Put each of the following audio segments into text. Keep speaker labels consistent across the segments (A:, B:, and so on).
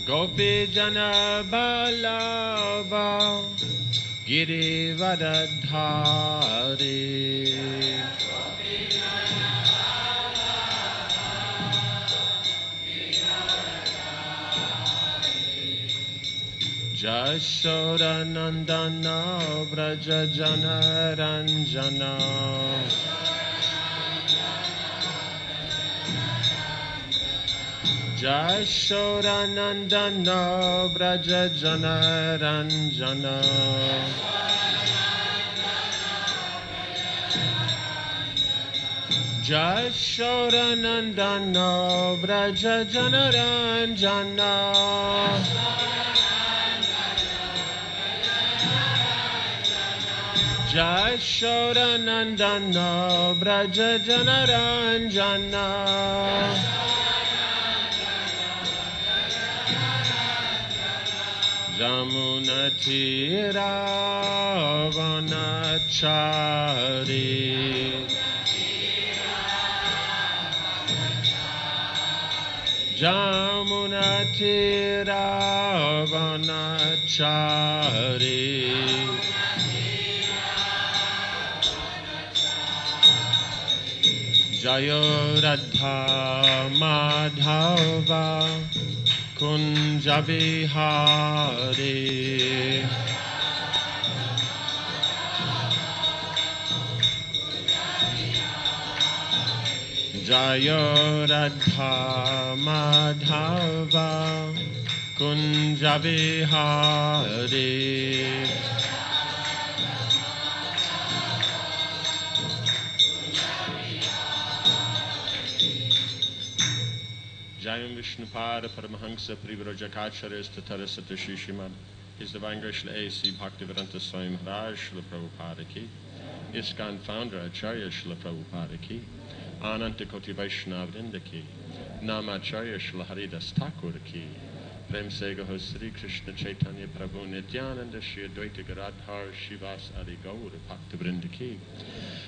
A: Gopi Jana Balava Girivadadhari Jashoda Nandana Vraja Jana Ranjana Jashoda Nandana Vraja Jana Ranjana Jashoda Nandana Vraja Jana Ranjana Jashoda Nandana Vraja Jana Ranjana Jamuna Tira Vanachari Jamuna Tira Vanachari Jayo Radha Madhava Kunja Vihari Jayo Radha Madhava Kunja Vihari Jayam Vishnupada Paramahansa Privrajakacharya Statara Satashi Shrimad His Divine Grace A.C. Bhaktivedanta Swami Maharaj Srila Prabhupada Ki ISKCON Founder Acharya Srila Prabhupada Ki Ananta Koti Vaishnavrinda Ki Namacharya Srila Haridas Thakur Ki Prem Se Gaho Sri Krishna Chaitanya Prabhu Nityananda Shri Advaita Gadadhar Shivas Adi Gaur Bhaktivinoda Ki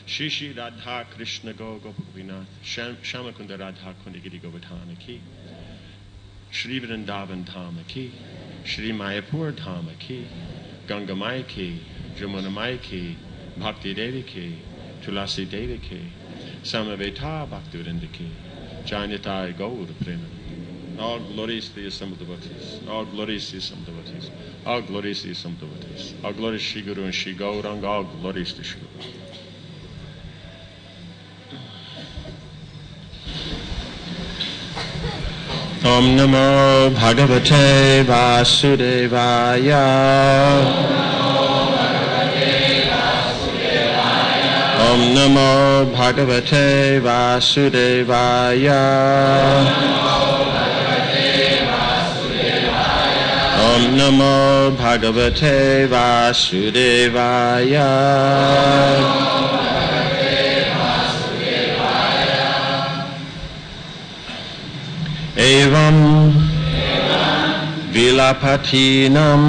A: Shri Shri Radha Krishna Go Gopagopinath Shamakunda Radha Kundigiri Govardhana Ki Shri Vrindavan Dhama Ki Shri Mayapur Dhama Ki Ganga Maya Ki Jamuna Maya Ki Bhakti Devi Ki Tulasi Devi Ki Samaveta Bhaktivinoda Ki Janitai Gaur Prema. All glories to the assembled devotees. All glories to the assembled devotees. All glories to the assembled devotees. All glories to Shri Guru and Shri Gauranga. All glories to Shri Guru. Om Namo Bhagavate Vasudevaya. Om Namo Bhagavate Vasudevaya. Om Namo Bhagavate Vasudevaya. Evam Vilapatinam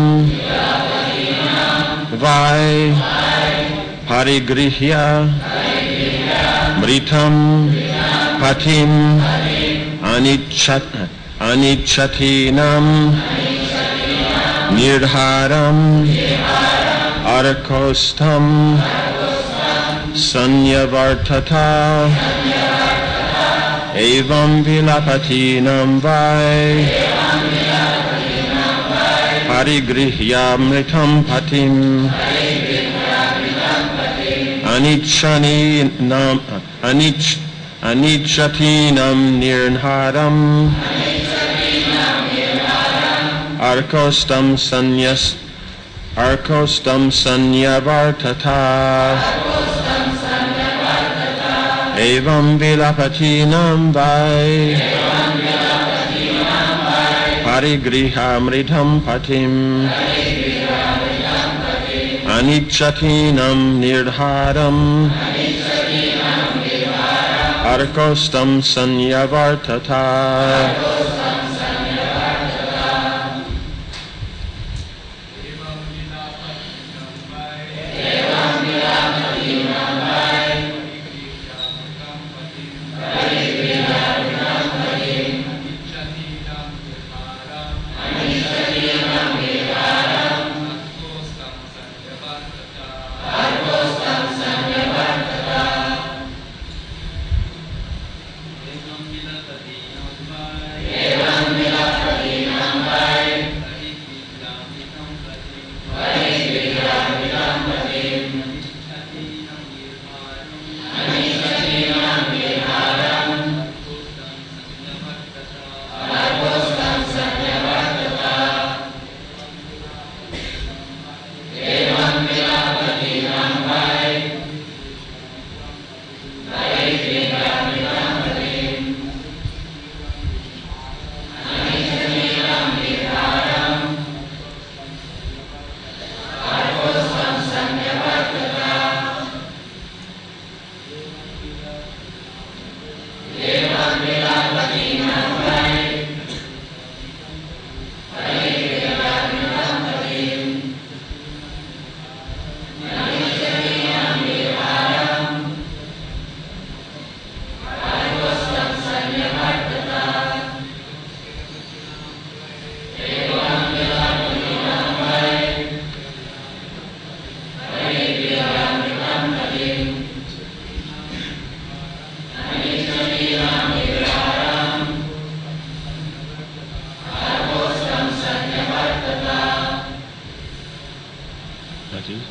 A: Vai Parigrihya Mritam Patim Anichatinam Nirharam Arkostam Sanyavartata Evam Vilapatinam Vai Parigrihya Mritam Patim Anichatinam Nirharam Arkostam Sanyavartata Evam Vilapatinam Vai Parigriha Mritam Patim Anichatinam Nirharam Arkostam Sanyavartata That is?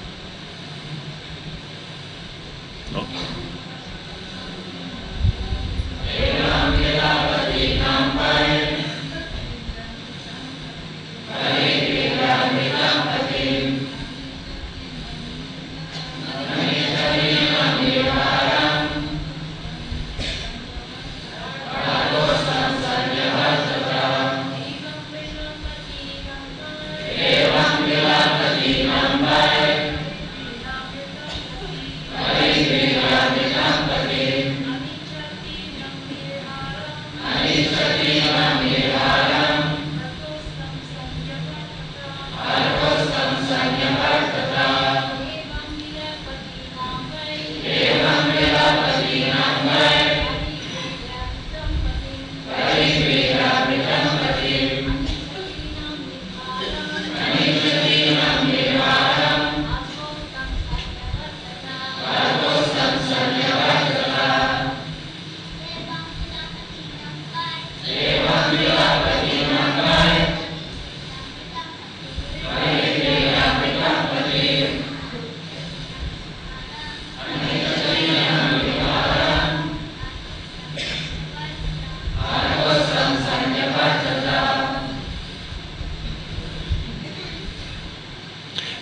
A: No.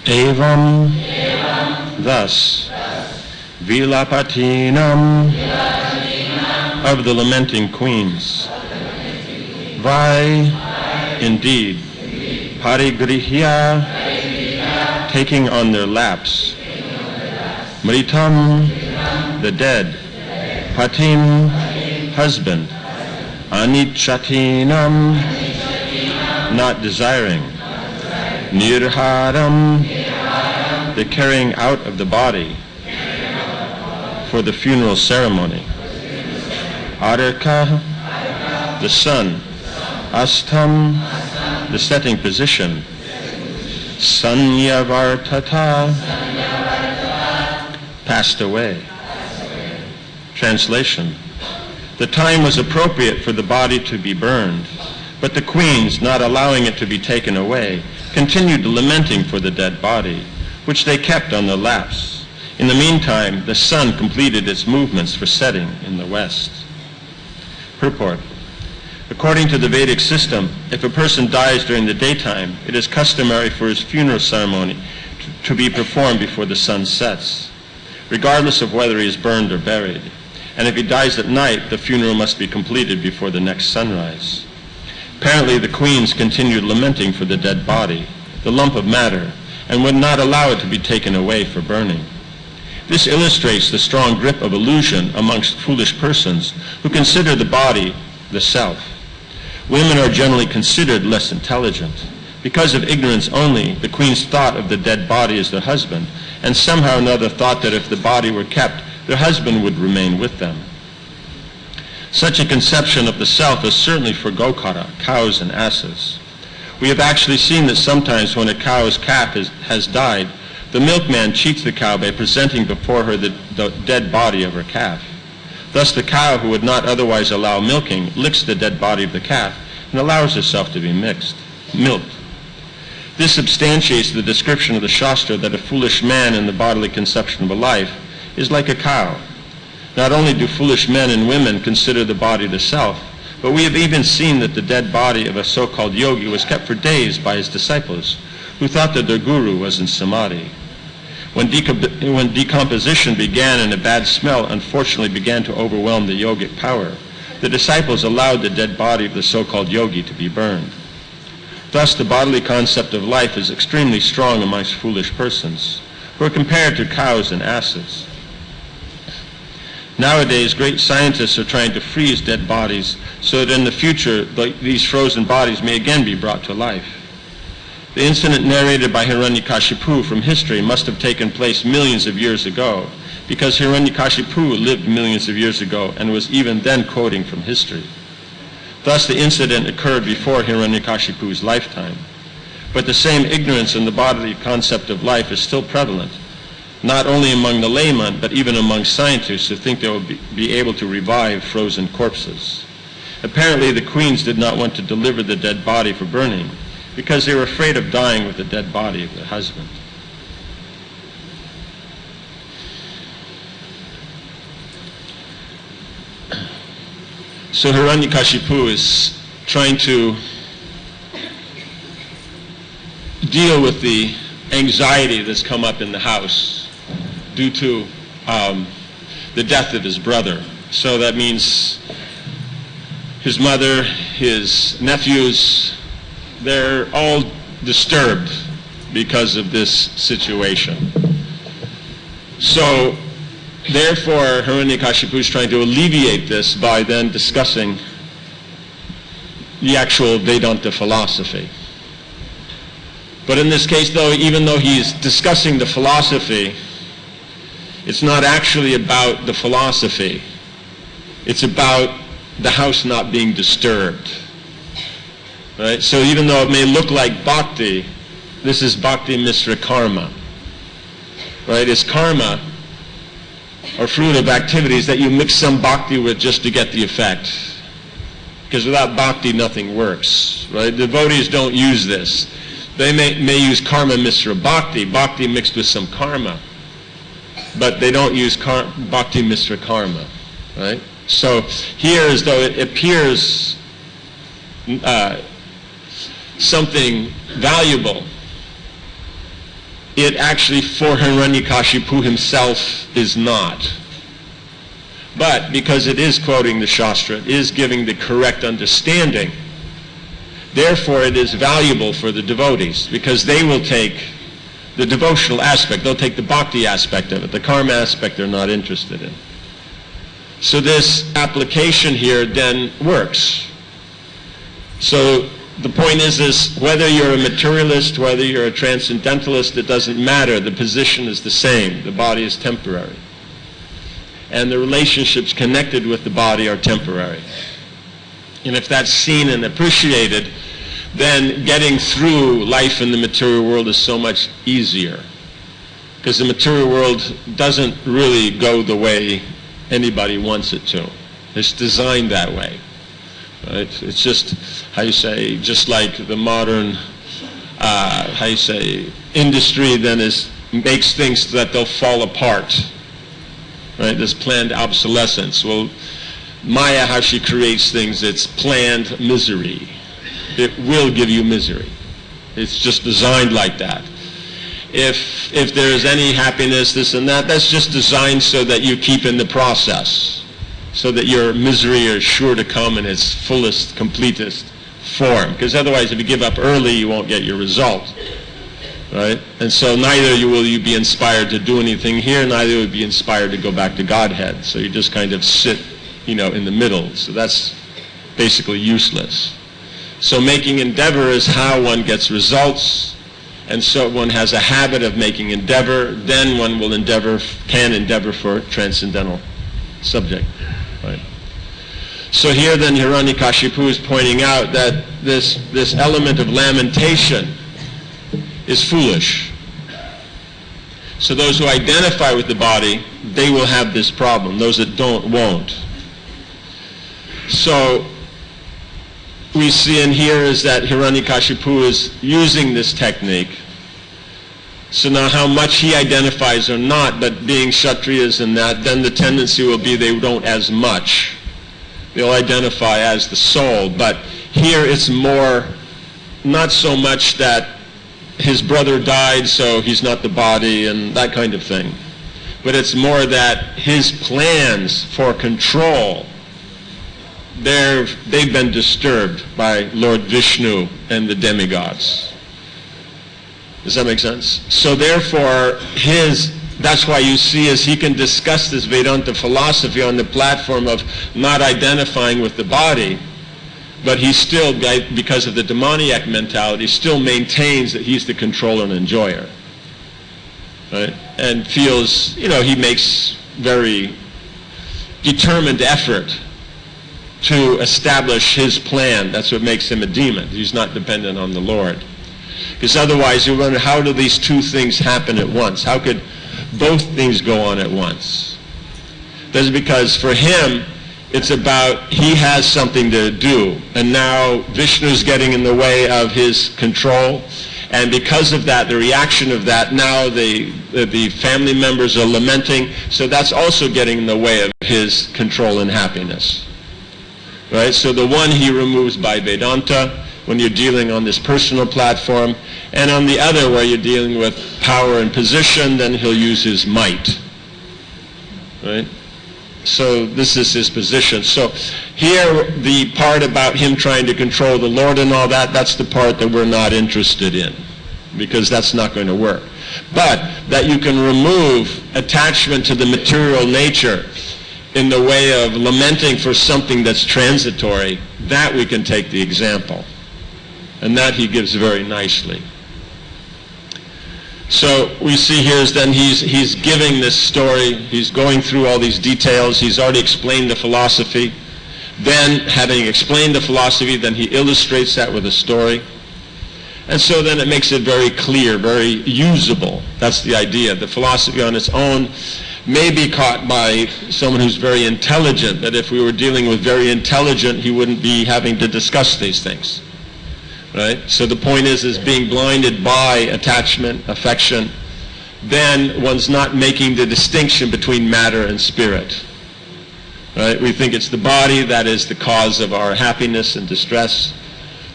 A: Evam, thus, Vilapatinam, of the lamenting queens, Vai, indeed, Parigrihya, taking on their laps, Mritam, the dead, Patim, husband, Anichatinam, not desiring, Nirharam, the carrying out of the body for the funeral ceremony. Adarka, the sun. Astam, the setting position. Sanyavartata, passed away. Translation. The time was appropriate for the body to be burned, but the queens, not allowing it to be taken away, continued lamenting for the dead body, which they kept on their laps. In the meantime, the sun completed its movements for setting in the west. Purport. According to the Vedic system, if a person dies during the daytime, it is customary for his funeral ceremony to be performed before the sun sets, regardless of whether he is burned or buried. And if he dies at night, the funeral must be completed before the next sunrise. Apparently, the queens continued lamenting for the dead body, the lump of matter, and would not allow it to be taken away for burning. This illustrates the strong grip of illusion amongst foolish persons who consider the body the self. Women are generally considered less intelligent. Because of ignorance only, the queens thought of the dead body as their husband, and somehow or another thought that if the body were kept, their husband would remain with them. Such a conception of the self is certainly for Gokara, cows and asses. We have actually seen that sometimes when a cow's calf has died, the milkman cheats the cow by presenting before her the dead body of her calf. Thus the cow, who would not otherwise allow milking, licks the dead body of the calf and allows herself to be milked. This substantiates the description of the Shastra that a foolish man in the bodily conception of a life is like a cow. Not only do foolish men and women consider the body the self, but we have even seen that the dead body of a so-called yogi was kept for days by his disciples, who thought that their guru was in samadhi. When decomposition began and a bad smell unfortunately began to overwhelm the yogic power, the disciples allowed the dead body of the so-called yogi to be burned. Thus the bodily concept of life is extremely strong amongst foolish persons, who are compared to cows and asses. Nowadays, great scientists are trying to freeze dead bodies so that in the future these frozen bodies may again be brought to life. The incident narrated by Hiranyakashipu from history must have taken place millions of years ago, because Hiranyakashipu lived millions of years ago and was even then quoting from history. Thus the incident occurred before Hiranyakashipu's lifetime. But the same ignorance in the bodily concept of life is still prevalent, not only among the laymen, but even among scientists who think they will be able to revive frozen corpses. Apparently the queens did not want to deliver the dead body for burning, because they were afraid of dying with the dead body of their husband. So Hiranyakashipu is trying to deal with the anxiety that's come up in the house due to the death of his brother. So that means his mother, his nephews, they're all disturbed because of this situation. So therefore, Hiranyakashipu is trying to alleviate this by then discussing the actual Vedanta philosophy. But in this case, though, even though he's discussing the philosophy, it's not actually about the philosophy. It's about the house not being disturbed. Right? So even though it may look like bhakti, this is bhakti misra karma. Right? It's karma, or fruit of activities that you mix some bhakti with just to get the effect. Because without bhakti, nothing works. Right? Devotees don't use this. They may use karma misra bhakti, bhakti mixed with some karma. But they don't use bhakti misra karma. Right? So here, as though it appears something valuable, it actually for Hiranyakashipu himself is not. But because it is quoting the Shastra, it is giving the correct understanding, therefore it is valuable for the devotees, because they will take the devotional aspect, they'll take the bhakti aspect of it, the karma aspect they're not interested in. So this application here then works. So the point is whether you're a materialist, whether you're a transcendentalist, it doesn't matter. The position is the same. The body is temporary. And the relationships connected with the body are temporary. And if that's seen and appreciated, then getting through life in the material world is so much easier. Because the material world doesn't really go the way anybody wants it to. It's designed that way. Right? It's just, just like the modern, industry then makes things so that they'll fall apart. Right? This planned obsolescence. Well, Maya, how she creates things, it's planned misery. It will give you misery. It's just designed like that. If there's any happiness, this and that, that's just designed so that you keep in the process, so that your misery is sure to come in its fullest, completest form. Because otherwise, if you give up early, you won't get your result. Right? And so neither will you be inspired to do anything here, neither will you be inspired to go back to Godhead. So you just kind of sit, in the middle. So that's basically useless. So making endeavor is how one gets results. And so one has a habit of making endeavor, then one will can endeavor for transcendental subject. Right? So here then Hiranyakashipu is pointing out that this element of lamentation is foolish. So those who identify with the body, they will have this problem. Those that don't, won't. So we see in here is that Hiranyakashipu is using this technique. So now how much he identifies or not, but being Kshatriyas and that, then the tendency will be they don't as much. They'll identify as the soul. But here it's more, not so much that his brother died, so he's not the body and that kind of thing. But it's more that his plans for control, they've been disturbed by Lord Vishnu and the demigods. Does that make sense? So therefore, that's why you see as he can discuss this Vedanta philosophy on the platform of not identifying with the body, but he still, because of the demoniac mentality, still maintains that he's the controller and enjoyer. Right? And feels, he makes very determined effort to establish his plan. That's what makes him a demon. He's not dependent on the Lord. Because otherwise you wonder, how do these two things happen at once? How could both things go on at once? That's because for him, it's about he has something to do, and now Vishnu's getting in the way of his control, and because of that, the reaction of that, now the family members are lamenting, so that's also getting in the way of his control and happiness. Right? So the one he removes by Vedanta when you're dealing on this personal platform, and on the other where you're dealing with power and position, then he'll use his might. Right? So this is his position. So here the part about him trying to control the Lord and all that, that's the part that we're not interested in, because that's not going to work. But that you can remove attachment to the material nature in the way of lamenting for something that's transitory, that we can take the example. And that he gives very nicely. So we see here is then he's giving this story, he's going through all these details, he's already explained the philosophy. Then, having explained the philosophy, then he illustrates that with a story. And so then it makes it very clear, very usable. That's the idea. The philosophy on its own may be caught by someone who's very intelligent, that if we were dealing with very intelligent, he wouldn't be having to discuss these things. Right? So the point is being blinded by attachment, affection, then one's not making the distinction between matter and spirit. Right? We think it's the body that is the cause of our happiness and distress,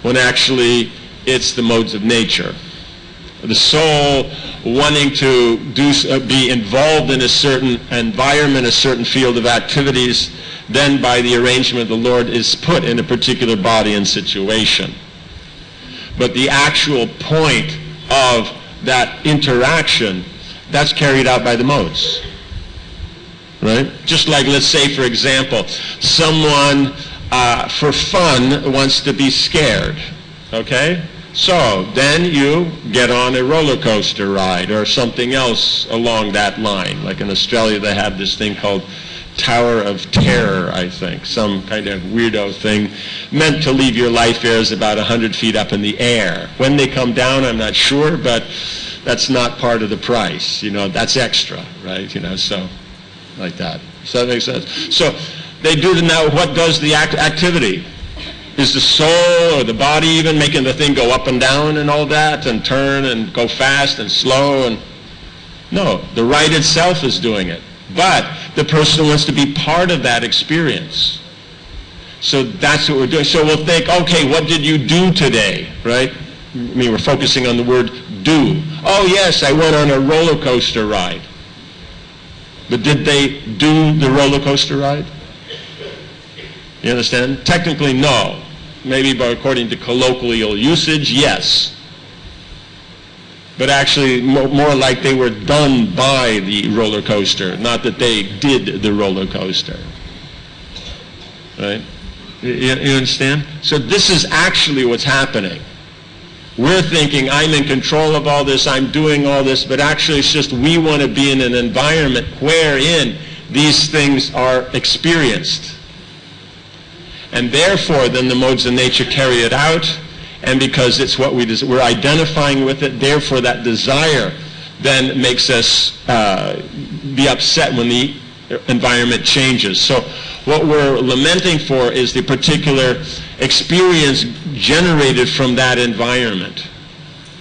A: when actually it's the modes of nature. The soul wanting to be involved in a certain environment, a certain field of activities, then by the arrangement of the Lord is put in a particular body and situation. But the actual point of that interaction, that's carried out by the modes. Right? Just like, let's say, for example, someone for fun wants to be scared. Okay? So then you get on a roller coaster ride or something else along that line. Like in Australia, they have this thing called Tower of Terror, I think, some kind of weirdo thing meant to leave your life airs about 100 feet up in the air. When they come down, I'm not sure, but that's not part of the price. You know, that's extra, right? You know, so like that. So that makes sense. So they do now. What does the activity? Is the soul or the body even making the thing go up and down and all that and turn and go fast and slow? And no, the ride itself is doing it. But the person wants to be part of that experience. So that's what we're doing. So we'll think, okay, what did you do today, right? I mean, we're focusing on the word do. Oh, yes, I went on a roller coaster ride. But did they do the roller coaster ride? You understand? Technically, no. Maybe but according to colloquial usage, yes. But actually, more like they were done by the roller coaster, not that they did the roller coaster. Right? You understand? So this is actually what's happening. We're thinking, I'm in control of all this, I'm doing all this, but actually it's just we want to be in an environment wherein these things are experienced. And therefore, then the modes of nature carry it out, and because it's what we're identifying with it, therefore that desire then makes us be upset when the environment changes. So what we're lamenting for is the particular experience generated from that environment.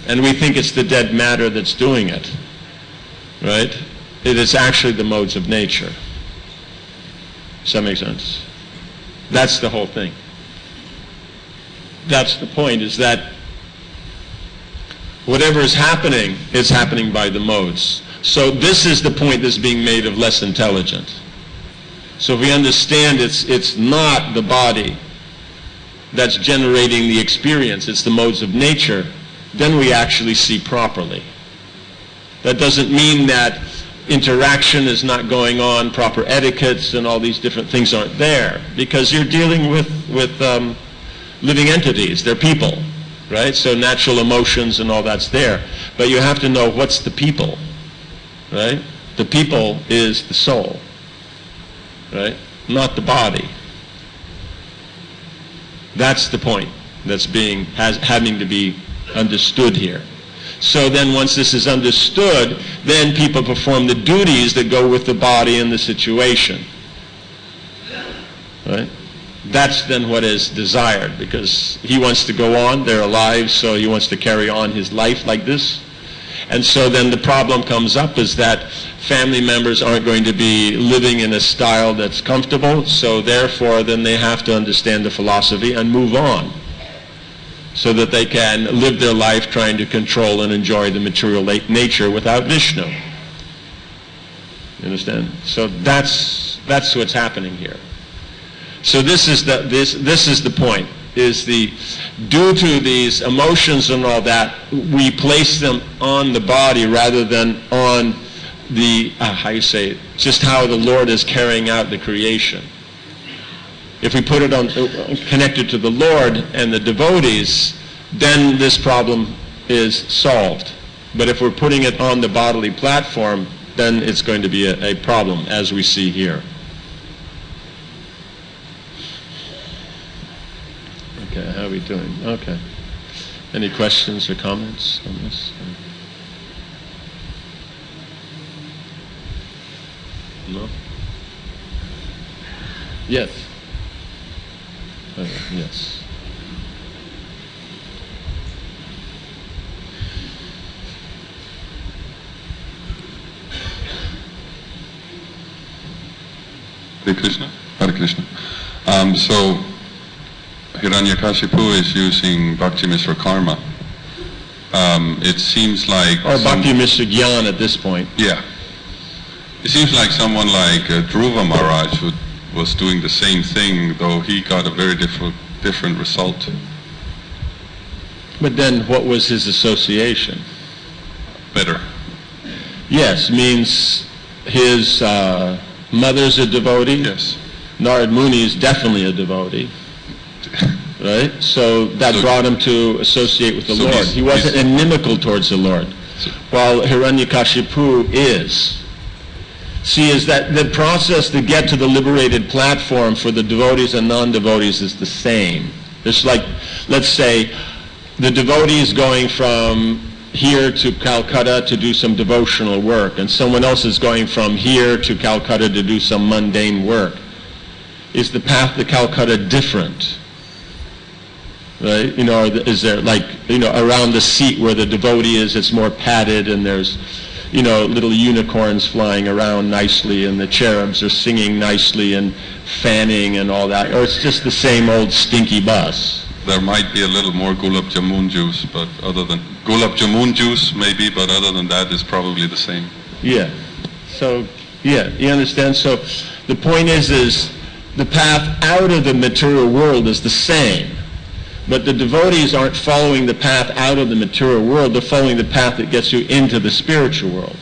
A: And we think it's the dead matter that's doing it. Right? It is actually the modes of nature. Does that make sense? That's the whole thing. That's the point, is that whatever is happening by the modes. So this is the point that's being made of less intelligent. So if we understand it's not the body that's generating the experience, it's the modes of nature, then we actually see properly. That doesn't mean that interaction is not going on, proper etiquettes and all these different things aren't there, because you're dealing with living entities. They're people, right? So natural emotions and all that's there. But you have to know what's the people, right? The people is the soul, right? Not the body. That's the point that's having to be understood here. So then once this is understood, then people perform the duties that go with the body and the situation. Right? That's then what is desired, because he wants to go on, they're alive, so he wants to carry on his life like this. And so then the problem comes up is that family members aren't going to be living in a style that's comfortable, so therefore then they have to understand the philosophy and move on, so that they can live their life trying to control and enjoy the material nature without Vishnu. You understand? So that's what's happening here. So this is the point. Is due to these emotions and all that, we place them on the body rather than on the just how the Lord is carrying out the creation. If we put it on connected to the Lord and the devotees, then this problem is solved. But if we're putting it on the bodily platform, then it's going to be a problem, as we see here. Okay, how are we doing? Okay. Any questions or comments on this? No? Yes. Okay, yes.
B: Hare Krishna. Hare Krishna. So Hiranyakashipu is using Bhakti Mishra Karma. It seems like...
A: Or Bhakti Mishra Gyan at this point.
B: Yeah. It seems like someone like Dhruva Maharaj was doing the same thing, though he got a very different result.
A: But then what was his association?
B: Better.
A: Yes, means his mother's a devotee.
B: Yes.
A: Narad Muni is definitely a devotee. Right? So that brought him to associate with the Lord. He wasn't inimical towards the Lord. While Hiranyakashipu is. See, is that the process to get to the liberated platform for the devotees and non-devotees is the same. It's like, let's say, the devotee is going from here to Calcutta to do some devotional work, and someone else is going from here to Calcutta to do some mundane work. Is the path to Calcutta different? Right? You know, is there, like, you know, around the seat where the devotee is, it's more padded, and there's, you know, little unicorns flying around nicely, and the cherubs are singing nicely and fanning and all that, or it's just the same old stinky bus?
B: There might be a little more gulab jamun juice, but other than gulab jamun juice maybe, but other than that, it's probably the same.
A: Yeah. So, yeah, you understand? So the point is the path out of the material world is the same. But the devotees aren't following the path out of the material world, they're following the path that gets you into the spiritual world.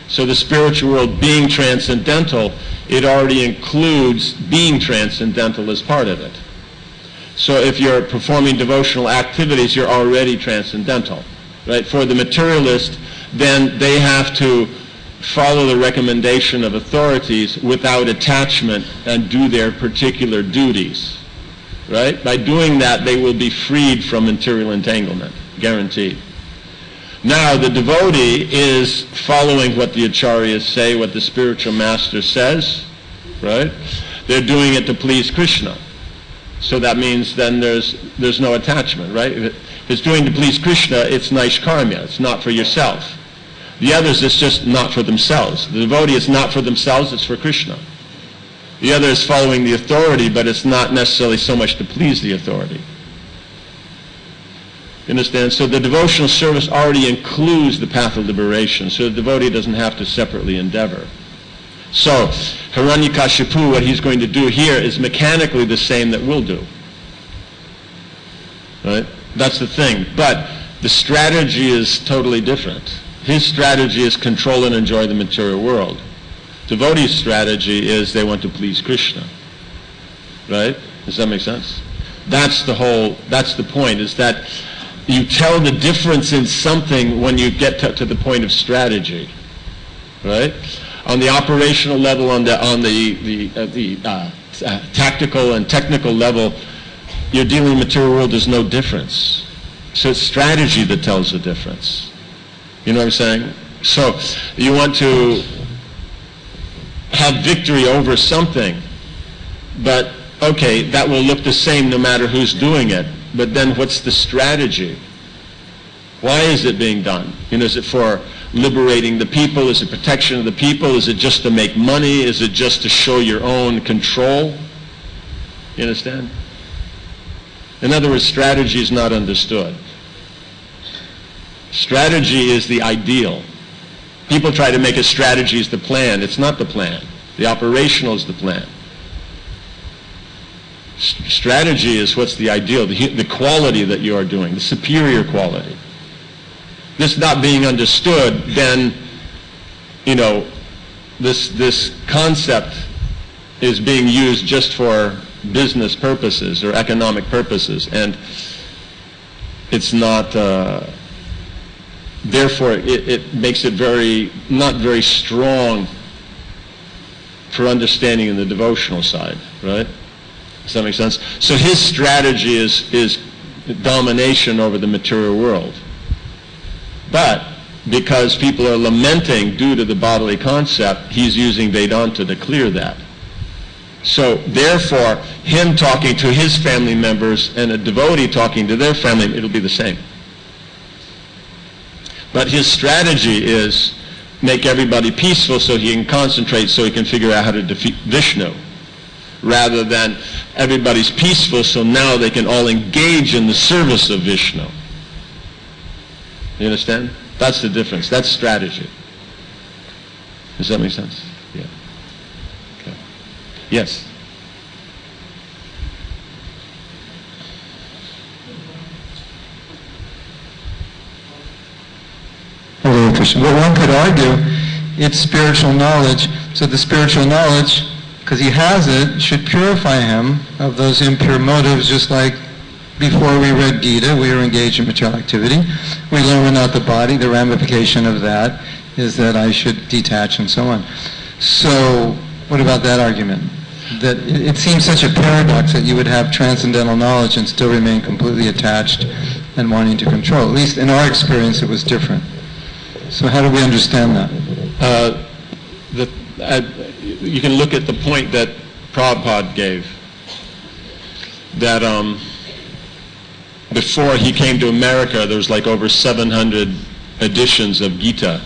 A: So the spiritual world being transcendental, it already includes being transcendental as part of it. So if you're performing devotional activities, you're already transcendental. Right? For the materialist, then they have to follow the recommendation of authorities without attachment and do their particular duties. Right? By doing that, they will be freed from material entanglement, guaranteed. Now, the devotee is following what the acharyas say, what the spiritual master says, right? They're doing it to please Krishna. So that means then there's no attachment, right? If it's doing to please Krishna, it's naishkarmya, it's not for yourself. The others, it's just not for themselves. The devotee is not for themselves, it's for Krishna. The other is following the authority, but it's not necessarily so much to please the authority. You understand? So the devotional service already includes the path of liberation, so the devotee doesn't have to separately endeavor. So Hiranyakashipu, what he's going to do here is mechanically the same that we'll do. Right? That's the thing. But the strategy is totally different. His strategy is control and enjoy the material world. Devotee's strategy is they want to please Krishna. Right? Does that make sense? That's the point, is that you tell the difference in something when you get to the point of strategy. Right? On the operational level, on the tactical and technical level, you're dealing with the material world, there's no difference. So it's strategy that tells the difference. You know what I'm saying? So you want to have victory over something, but okay, that will look the same no matter who's doing it, but then what's the strategy? Why is it being done? Is it for liberating the people? Is it protection of the people? Is it just to make money? Is it just to show your own control? You understand? In other words, strategy is not understood. Strategy is the ideal. People try to make a strategy as the plan. It's not the plan. The operational is the plan. Strategy is what's the ideal, the quality that you are doing, the superior quality. This not being understood, then, this concept is being used just for business purposes or economic purposes, and it's not, therefore it makes it not very strong for understanding in the devotional side, right? Does that make sense? So his strategy is domination over the material world. But because people are lamenting due to the bodily concept, he's using Vedanta to clear that. So therefore, him talking to his family members and a devotee talking to their family, it'll be the same. But his strategy is make everybody peaceful so he can concentrate, so he can figure out how to defeat Vishnu, rather than everybody's peaceful so now they can all engage in the service of Vishnu. You understand? That's the difference. That's strategy. Does that make sense? Yeah. Okay. Yes?
C: Hello, Krishna. Well, one could argue it's spiritual knowledge, so the spiritual knowledge, because he has it, should purify him of those impure motives, just like before we read Gita, we were engaged in material activity. We learn we're not the body. The ramification of that is that I should detach and so on. So what about that argument? That it seems such a paradox that you would have transcendental knowledge and still remain completely attached and wanting to control. At least in our experience, it was different. So how do we understand that?
A: You can look at the point that Prabhupada gave, that before he came to America, there was like over 700 editions of Gita,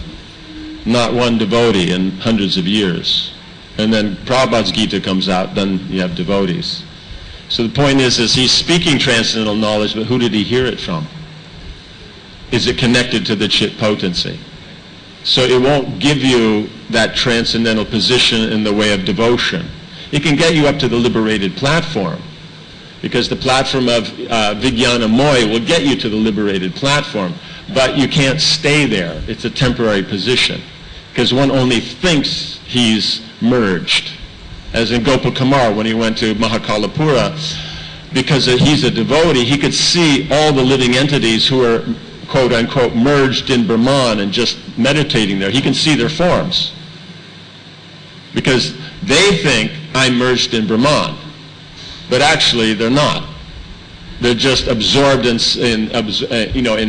A: not one devotee in hundreds of years. And then Prabhupada's Gita comes out, then you have devotees. So the point is he's speaking transcendental knowledge, but who did he hear it from? Is it connected to the chit potency? So it won't give you that transcendental position in the way of devotion. It can get you up to the liberated platform, because the platform of Vijnana Moy will get you to the liberated platform, but you can't stay there. It's a temporary position, because one only thinks he's merged. As in Gopal Kumar, when he went to Mahakalapura, because he's a devotee, he could see all the living entities who are quote-unquote merged in Brahman and just meditating there. He can see their forms, because they think I'm merged in Brahman, but actually they're not. They're just absorbed in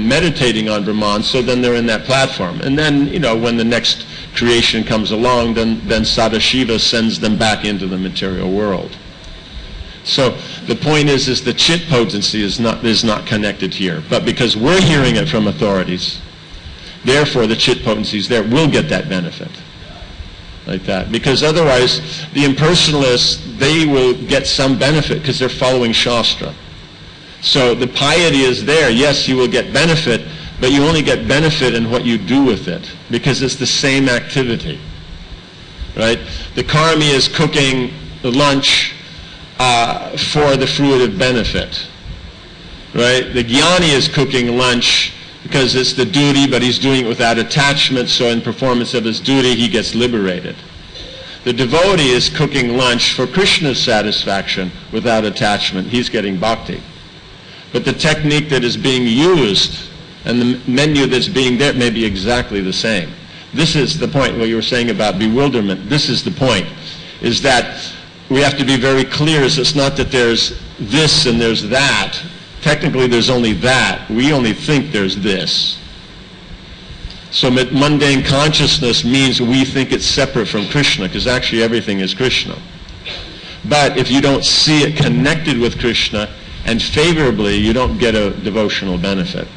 A: meditating on Brahman, so then they're in that platform. And then, when the next creation comes along, then Sadashiva sends them back into the material world. So the point is the chit potency is not connected here. But because we're hearing it from authorities, therefore the chit potency is there. We'll get that benefit. Like that. Because otherwise, the impersonalists, they will get some benefit because they're following Shastra. So the piety is there. Yes, you will get benefit, but you only get benefit in what you do with it, because it's the same activity. Right? The karmi is cooking the lunch for the fruitive benefit. Right? The jnani is cooking lunch because it's the duty, but he's doing it without attachment, so in performance of his duty, he gets liberated. The devotee is cooking lunch for Krishna's satisfaction without attachment. He's getting bhakti. But the technique that is being used and the menu that's being there may be exactly the same. This is the point, what you were saying about bewilderment. This is the point, is that we have to be very clear. It's not that there's this and there's that. Technically, there's only that. We only think there's this. So mundane consciousness means we think it's separate from Krishna, because actually everything is Krishna. But if you don't see it connected with Krishna, and favorably, you don't get a devotional benefit.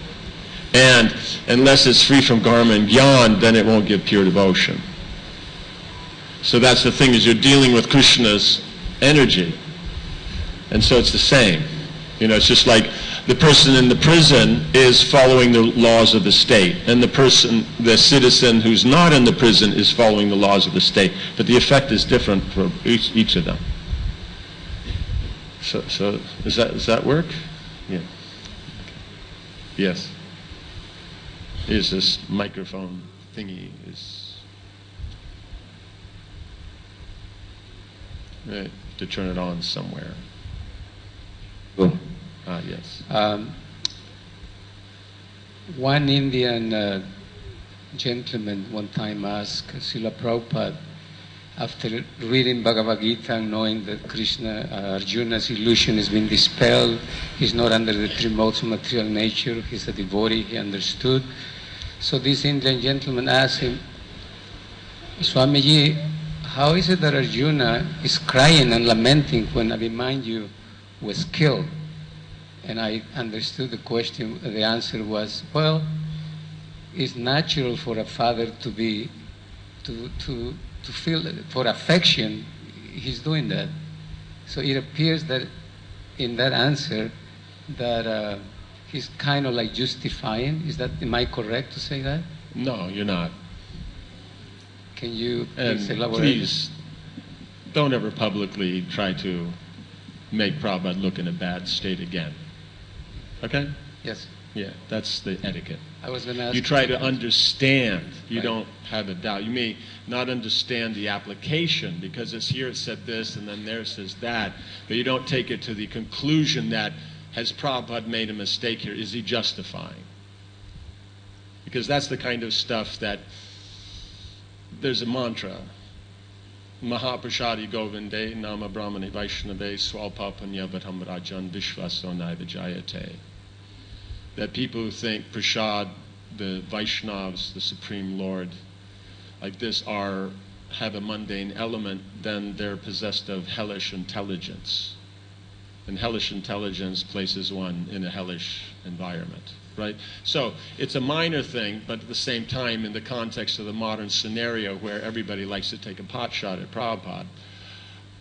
A: And unless it's free from karma and gyan, then it won't give pure devotion. So that's the thing, is you're dealing with Krishna's energy. And so it's the same. You know, it's just like the person in the prison is following the laws of the state, and the citizen who's not in the prison is following the laws of the state. But the effect is different for each of them. So does that work? Yeah. Yes. Is this microphone thingy is right, to turn it on somewhere.
D: Cool.
A: Yes.
D: One Indian gentleman one time asked Srila Prabhupada, after reading Bhagavad Gita and knowing that Arjuna's illusion has been dispelled, he's not under the three modes of material nature, he's a devotee, he understood. So this Indian gentleman asked him, Swamiji, how is it that Arjuna is crying and lamenting when Abhimanyu was killed? And I understood the question. The answer was, well, it's natural for a father to feel for affection. He's doing that. So it appears that in that answer that he's kind of like justifying. Am I correct to say that?
A: No, you're not.
D: Can you
A: please elaborate? Please don't ever publicly try to make Prabhupada look in a bad state again. Okay?
D: Yes.
A: Yeah, that's the etiquette.
D: I was going to ask.
A: You try to understand. You don't have a doubt. You may not understand the application because it's here it said this and then there it says that, but you don't take it to the conclusion that has Prabhupada made a mistake here? Is he justifying? Because that's the kind of stuff that there's a mantra. Mahaprashadi Govinde Nama Brahmane Vaishnave Swalpapanya Vatam Rajan Vishvasonai Vijayate. That people who think Prashad, the Vaishnavas, the Supreme Lord, like this have a mundane element, then they're possessed of hellish intelligence. And hellish intelligence places one in a hellish environment, right? So it's a minor thing, but at the same time, in the context of the modern scenario where everybody likes to take a pot shot at Prabhupada,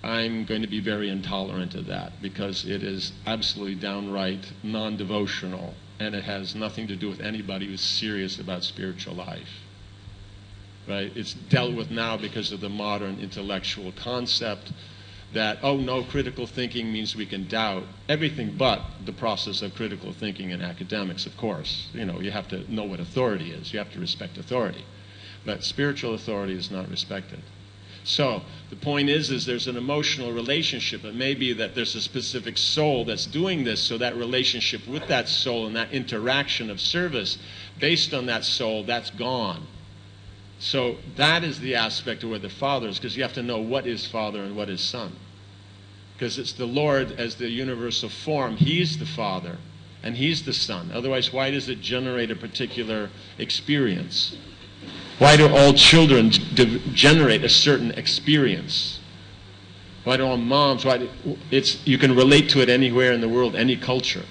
A: I'm going to be very intolerant of that because it is absolutely downright non-devotional and it has nothing to do with anybody who's serious about spiritual life. Right? It's dealt with now because of the modern intellectual concept that, oh no, critical thinking means we can doubt everything but the process of critical thinking in academics, of course. You know, you have to know what authority is. You have to respect authority. But spiritual authority is not respected. So the point is there's an emotional relationship. It may be that there's a specific soul that's doing this, so that relationship with that soul and that interaction of service based on that soul, that's gone. So that is the aspect of where the Father is, because you have to know what is Father and what is Son. Because it's the Lord as the universal form. He's the Father and He's the Son. Otherwise, why does it generate a particular experience? Why do all children generate a certain experience? Why do all moms? You can relate to it anywhere in the world, any culture.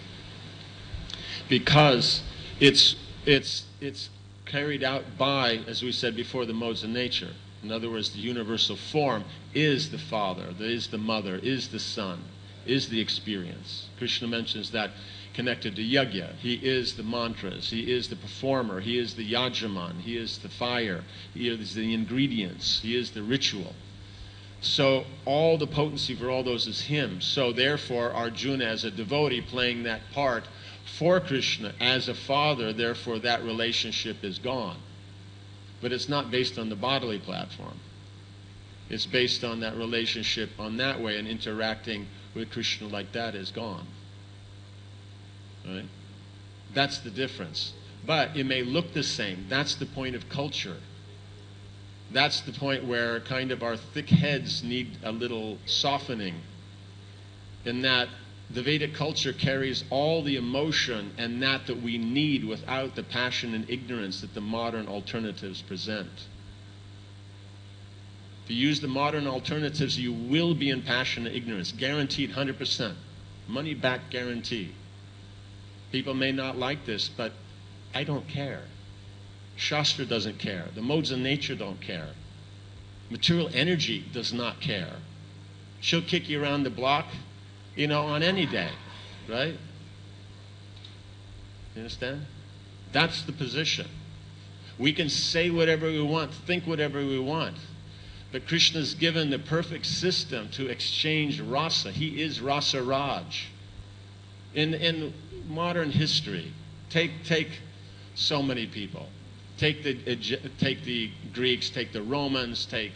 A: Because it's carried out by, as we said before, the modes of nature. In other words, the universal form is the Father, is the Mother, is the Son, is the experience. Krishna mentions that connected to yajna. He is the mantras, He is the performer, He is the yajaman, He is the fire, He is the ingredients, He is the ritual. So all the potency for all those is Him. So therefore Arjuna as a devotee playing that part for Krishna as a father, therefore that relationship is gone. But it's not based on the bodily platform. It's based on that relationship on that way, and interacting with Krishna like that is gone. Right? That's the difference. But it may look the same. That's the point of culture. That's the point where kind of our thick heads need a little softening, in that the Vedic culture carries all the emotion and that we need without the passion and ignorance that the modern alternatives present. If you use the modern alternatives, you will be in passion and ignorance. Guaranteed, 100%. Money back guarantee. People may not like this, but I don't care. Shastra doesn't care. The modes of nature don't care. Material energy does not care. She'll kick you around the block, on any day, right? You understand? That's the position. We can say whatever we want, think whatever we want, but Krishna's given the perfect system to exchange rasa. He is Rasa Raj. In modern history, take so many people. Take the Greeks, take the Romans, take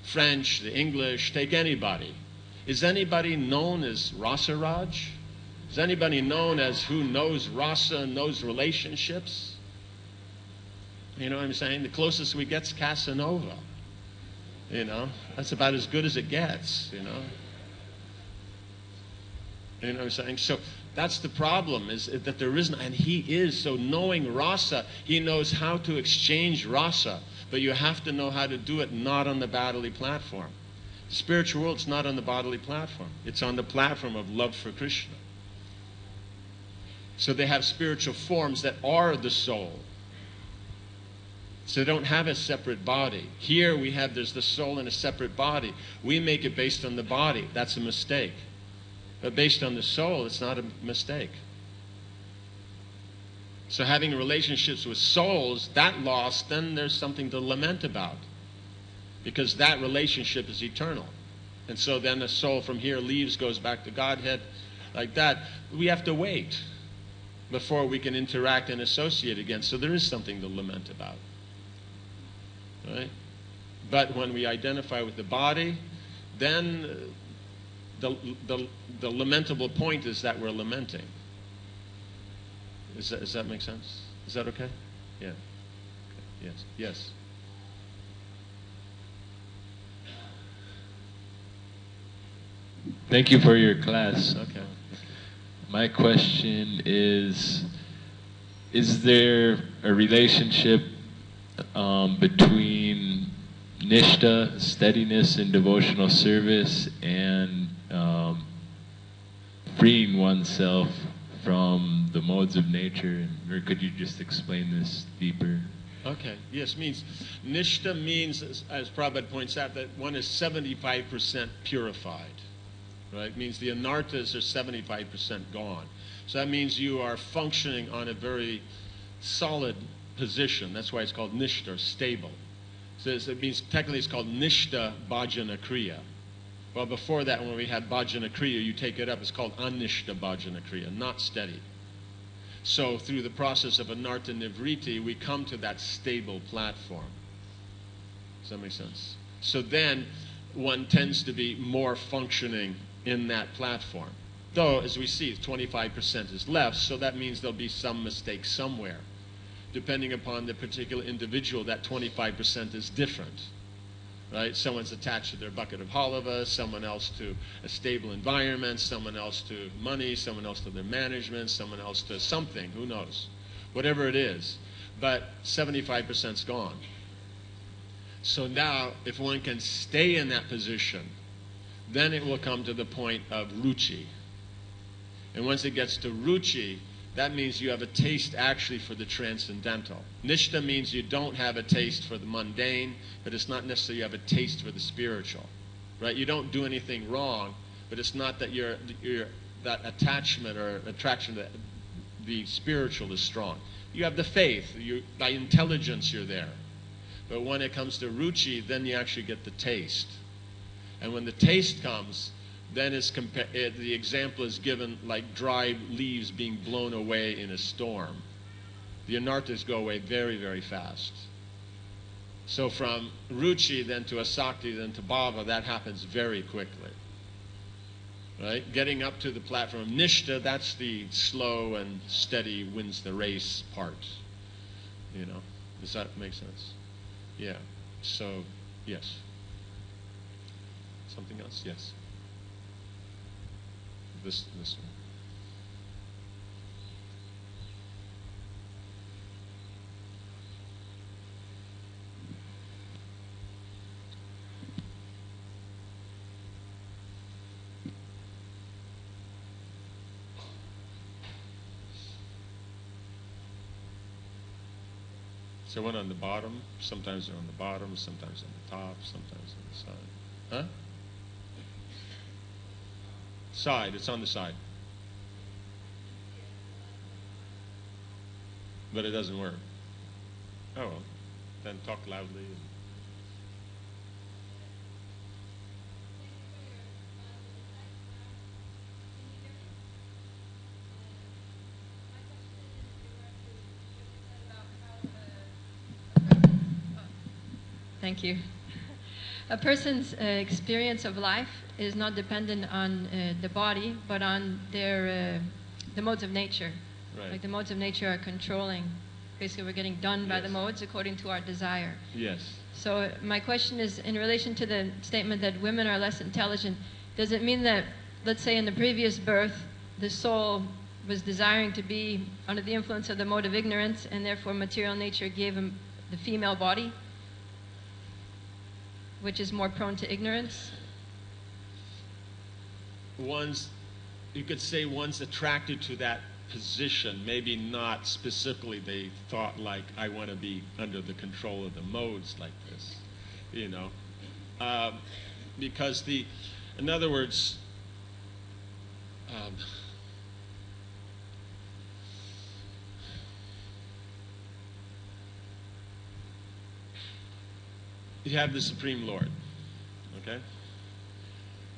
A: French, the English, take anybody. Is anybody known as Rasa Raj? Is anybody known as who knows rasa and knows relationships? You know what I'm saying? The closest we get's Casanova. That's about as good as it gets, You know what I'm saying? So that's the problem, is that there isn't, and he is. So knowing rasa, he knows how to exchange rasa, but you have to know how to do it not on the bodily platform. The spiritual world's not on the bodily platform. It's on the platform of love for Krishna. So they have spiritual forms that are the soul. So they don't have a separate body. Here there's the soul in a separate body. We make it based on the body. That's a mistake. But based on the soul, it's not a mistake. So having relationships with souls, that loss, then there's something to lament about. Because that relationship is eternal. And so then the soul from here leaves, goes back to Godhead, like that. We have to wait before we can interact and associate again. So there is something to lament about. Right? But when we identify with the body, then the lamentable point is that we're lamenting. Does that make sense? Is that okay? Yeah. Okay. Yes. Yes.
E: Thank you for your class.
A: Okay.
E: My question is there a relationship between nishta, steadiness in devotional service, and freeing oneself from the modes of nature? Or could you just explain this deeper?
A: Okay. Yes, nishta means, as Prabhupada points out, that one is 75% purified. Right? It means the anarthas are 75% gone. So that means you are functioning on a very solid position. That's why it's called nishta, stable. So it means technically it's called nishta bhajana kriya. Well, before that, when we had bhajana kriya, you take it up, it's called anishta bhajana kriya, not steady. So through the process of anartha nivriti, we come to that stable platform. Does that make sense? So then one tends to be more functioning in that platform. Though, as we see, 25% is left, so that means there'll be some mistake somewhere. Depending upon the particular individual, that 25% is different. Right? Someone's attached to their bucket of halava, someone else to a stable environment, someone else to money, someone else to their management, someone else to something, who knows. Whatever it is. But 75% is gone. So now, if one can stay in that position, then it will come to the point of ruchi. And once it gets to ruchi, that means you have a taste actually for the transcendental. Nishta means you don't have a taste for the mundane, but it's not necessarily you have a taste for the spiritual. Right? You don't do anything wrong, but it's not that you're that attachment or attraction to the spiritual is strong. You have the faith, by intelligence you're there. But when it comes to ruchi, then you actually get the taste. And when the taste comes, then the example is given like dry leaves being blown away in a storm. The anarthas go away very, very fast. So from ruchi, then to asakti, then to bhava, that happens very quickly. Right? Getting up to the platform of nishta, that's the slow and steady wins the race part. Does that make sense? Yeah. So, yes. Something else? Yes. This one. So one on the bottom, sometimes they're on the bottom, sometimes on the top, sometimes on the side. Huh? Side, it's on the side. But it doesn't work. Oh well, then talk loudly.
F: Thank you. A person's experience of life is not dependent on the body, but on their the modes of nature.
A: Right.
F: Like the modes of nature are controlling. Basically, we're getting done by the modes according to our desire.
A: Yes.
F: So my question is, in relation to the statement that women are less intelligent, does it mean that, let's say in the previous birth, the soul was desiring to be under the influence of the mode of ignorance, and therefore material nature gave him the female body, which is more prone to ignorance?
A: You could say one's attracted to that position, maybe not specifically they thought like, I want to be under the control of the modes like this, you know. Because in other words, you have the Supreme Lord, okay?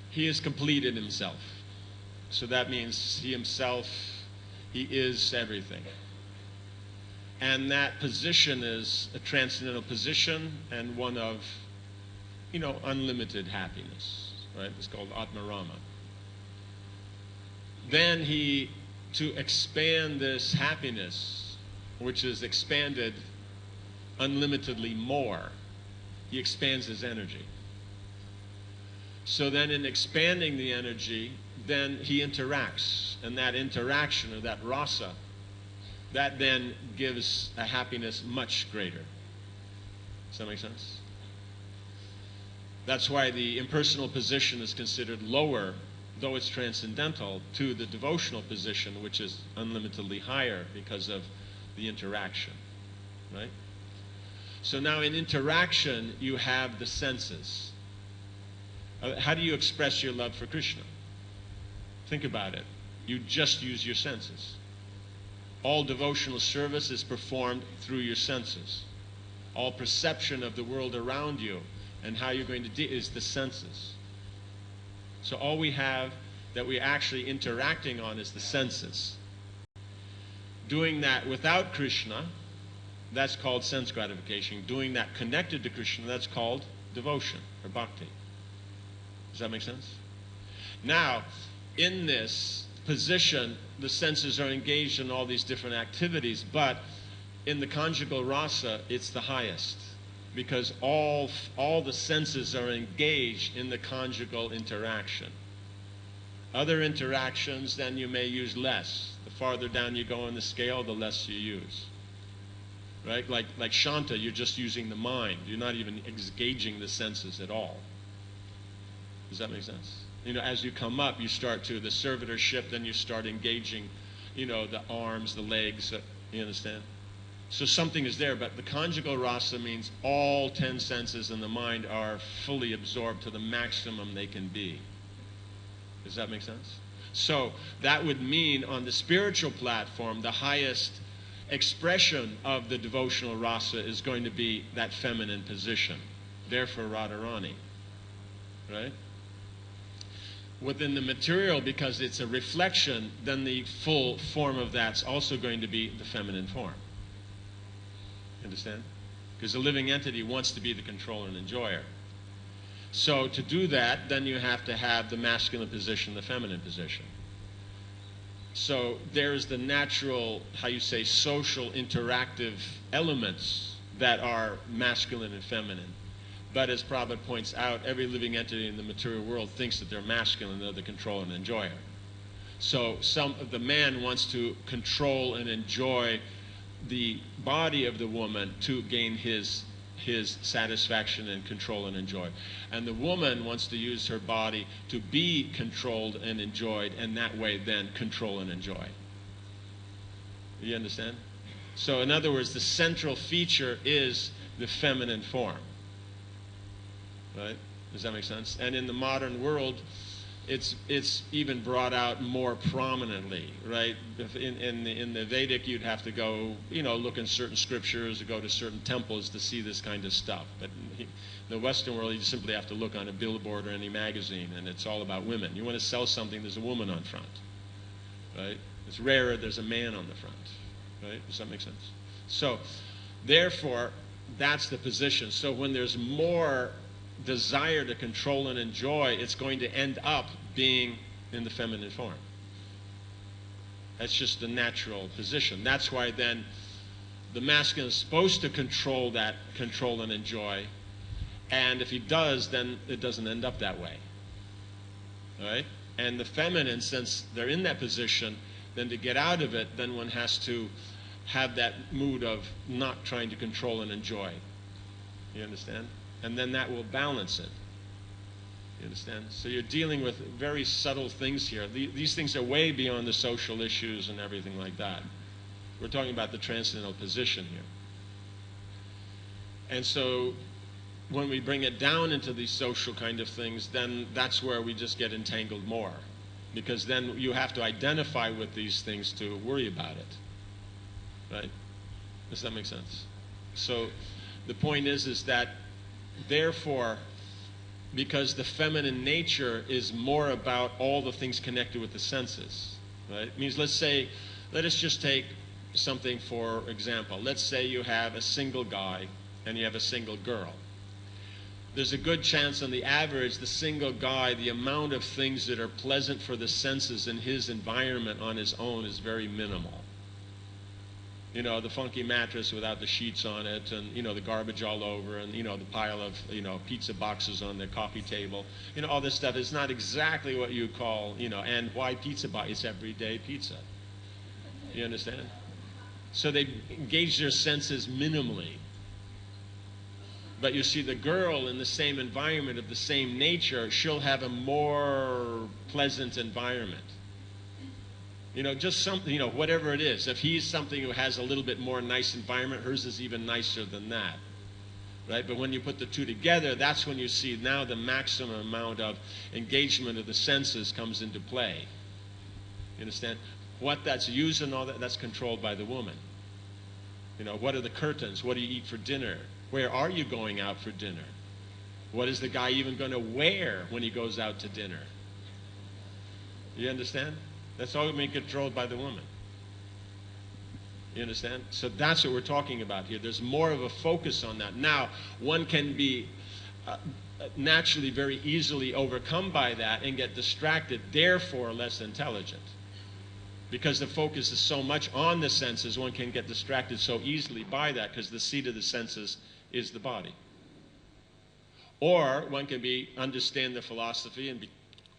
A: He is complete in himself. So that means he himself, he is everything. And that position is a transcendental position and one of, unlimited happiness, right? It's called Atmarama. Then to expand this happiness, which is expanded unlimitedly more, he expands his energy. So then in expanding the energy, then he interacts, and that interaction, or that rasa, that then gives a happiness much greater. Does that make sense? That's why the impersonal position is considered lower, though it's transcendental, to the devotional position, which is unlimitedly higher because of the interaction, right? So now in interaction, you have the senses. How do you express your love for Krishna? Think about it. You just use your senses. All devotional service is performed through your senses. All perception of the world around you and how you're going to deal is the senses. So all we have that we're actually interacting on is the senses. Doing that without Krishna, that's called sense gratification. Doing that connected to Krishna, that's called devotion or bhakti. Does that make sense? Now, in this position, the senses are engaged in all these different activities, but in the conjugal rasa, it's the highest, because all the senses are engaged in the conjugal interaction. Other interactions, then you may use less. The farther down you go on the scale, the less you use. Right? Like Shanta, you're just using the mind. You're not even engaging the senses at all. Does that make sense? As you come up, you start to the servitorship, then you start engaging, the arms, the legs. You understand? So something is there, but the conjugal rasa means all 10 senses in the mind are fully absorbed to the maximum they can be. Does that make sense? So that would mean on the spiritual platform, the highest expression of the devotional rasa is going to be that feminine position. Therefore, Radharani. Right? Within the material, because it's a reflection, then the full form of that's also going to be the feminine form. Understand? Because the living entity wants to be the controller and enjoyer. So to do that, then you have to have the masculine position, the feminine position. So there's the natural, social interactive elements that are masculine and feminine. But as Prabhupada points out, every living entity in the material world thinks that they're masculine, they're the controller and enjoyer. So the man wants to control and enjoy the body of the woman to gain his satisfaction and control and enjoy. And the woman wants to use her body to be controlled and enjoyed, and that way then control and enjoy. You understand? So in other words, the central feature is the feminine form. Right? Does that make sense? And in the modern world, it's even brought out more prominently, right? In the Vedic, you'd have to go, look in certain scriptures or go to certain temples to see this kind of stuff. But in the Western world, you simply have to look on a billboard or any magazine, and it's all about women. You want to sell something, there's a woman on front, right? It's rarer, there's a man on the front, right? Does that make sense? So, therefore, that's the position. So when there's more desire to control and enjoy, it's going to end up being in the feminine form. That's just the natural position. That's why then the masculine is supposed to control and enjoy, and if he does, then it doesn't end up that way. All right? And the feminine, since they're in that position, then to get out of it, then one has to have that mood of not trying to control and enjoy. You understand? And then that will balance it. You understand? So you're dealing with very subtle things here. These things are way beyond the social issues and everything like that. We're talking about the transcendental position here. And so when we bring it down into these social kind of things, then that's where we just get entangled more. Because then you have to identify with these things to worry about it. Right? Does that make sense? So the point is that therefore, because the feminine nature is more about all the things connected with the senses, right? It means, let us just take something for example. Let's say you have a single guy and you have a single girl. There's a good chance on the average, the single guy, the amount of things that are pleasant for the senses in his environment on his own is very minimal. The funky mattress without the sheets on it, and, the garbage all over, and, the pile of, pizza boxes on the coffee table. All this stuff is not exactly what you call, and why pizza box? It's everyday pizza. You understand? So they engage their senses minimally. But you see, the girl in the same environment of the same nature, she'll have a more pleasant environment. Just something, whatever it is. If he's something who has a little bit more nice environment, hers is even nicer than that. Right? But when you put the two together, that's when you see now the maximum amount of engagement of the senses comes into play. You understand? What that's used and all that, that's controlled by the woman. What are the curtains? What do you eat for dinner? Where are you going out for dinner? What is the guy even going to wear when he goes out to dinner? You understand? That's all being controlled by the woman. You understand? So that's what we're talking about here. There's more of a focus on that. Now, one can be naturally very easily overcome by that and get distracted, therefore less intelligent. Because the focus is so much on the senses, one can get distracted so easily by that because the seat of the senses is the body. Or one can understand the philosophy and be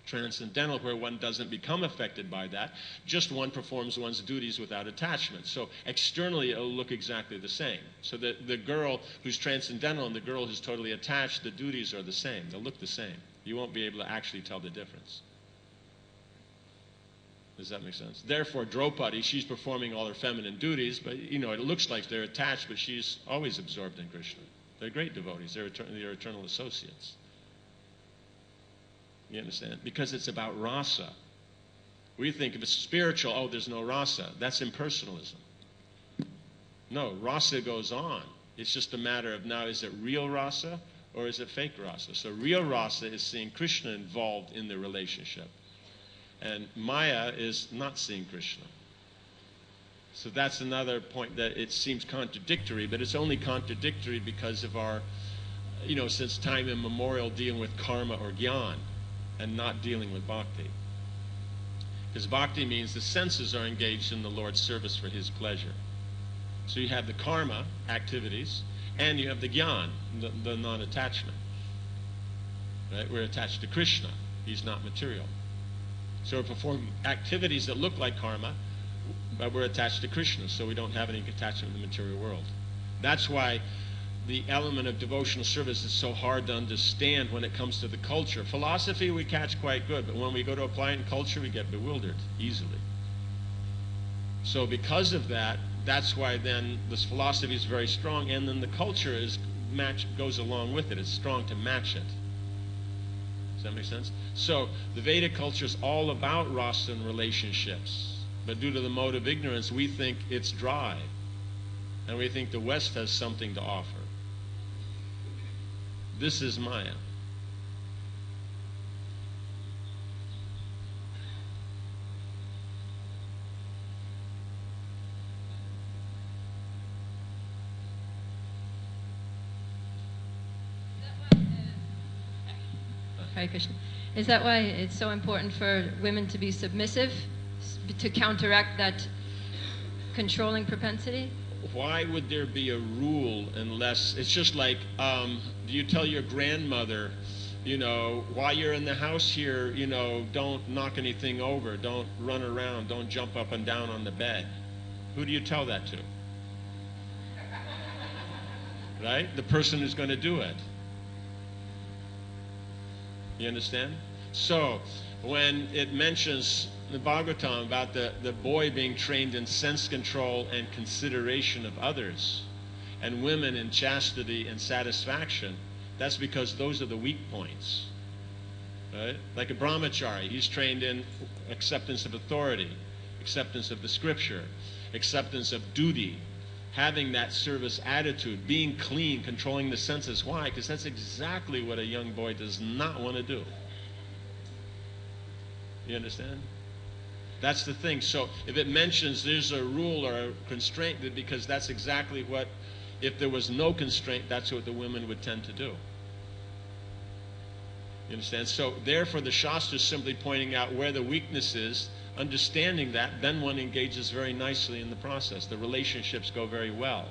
A: transcendental, where one doesn't become affected by that. Just one performs one's duties without attachment. So externally, it'll look exactly the same. So the girl who's transcendental and the girl who's totally attached, the duties are the same. They'll look the same. You won't be able to actually tell the difference. Does that make sense? Therefore, Draupadi, she's performing all her feminine duties, but it looks like they're attached, but she's always absorbed in Krishna. They're great devotees. They're eternal associates. You understand? Because it's about rasa. We think if it's spiritual, oh, there's no rasa. That's impersonalism. No, rasa goes on. It's just a matter of now, is it real rasa or is it fake rasa? So real rasa is seeing Krishna involved in the relationship. And Maya is not seeing Krishna. So that's another point that it seems contradictory, but it's only contradictory because of our, since time immemorial dealing with karma or jnana and not dealing with bhakti. Because bhakti means the senses are engaged in the Lord's service for his pleasure. So you have the karma activities and you have the jnana, the non-attachment. Right? We're attached to Krishna. He's not material. So we perform activities that look like karma, but we're attached to Krishna, so we don't have any attachment in the material world. That's why the element of devotional service is so hard to understand when it comes to the culture. Philosophy we catch quite good, but when we go to apply it in culture, we get bewildered easily. So because of that, that's why then this philosophy is very strong, and then the culture goes along with it. It's strong to match it. Does that make sense? So the Vedic culture is all about rasa and relationships, but due to the mode of ignorance, we think it's dry, and we think the West has something to offer. This is Maya.
F: Hare Krishna. Is that why it's so important for women to be submissive, to counteract that controlling propensity?
A: Why would there be a rule unless, it's just like, do you tell your grandmother, while you're in the house here, don't knock anything over, don't run around, don't jump up and down on the bed? Who do you tell that to? Right? The person who's going to do it. You understand? So, when it mentions the Bhagavatam about the boy being trained in sense control and consideration of others, and women in chastity and satisfaction, that's because those are the weak points. Right? Like a brahmachari, he's trained in acceptance of authority, acceptance of the scripture, acceptance of duty, having that service attitude, being clean, controlling the senses. Why? Because that's exactly what a young boy does not want to do. You understand? That's the thing. So if it mentions there's a rule or a constraint, because that's exactly what, if there was no constraint, that's what the women would tend to do. You understand? So therefore the Shastra is simply pointing out where the weakness is. Understanding that, then one engages very nicely in the process. The relationships go very well.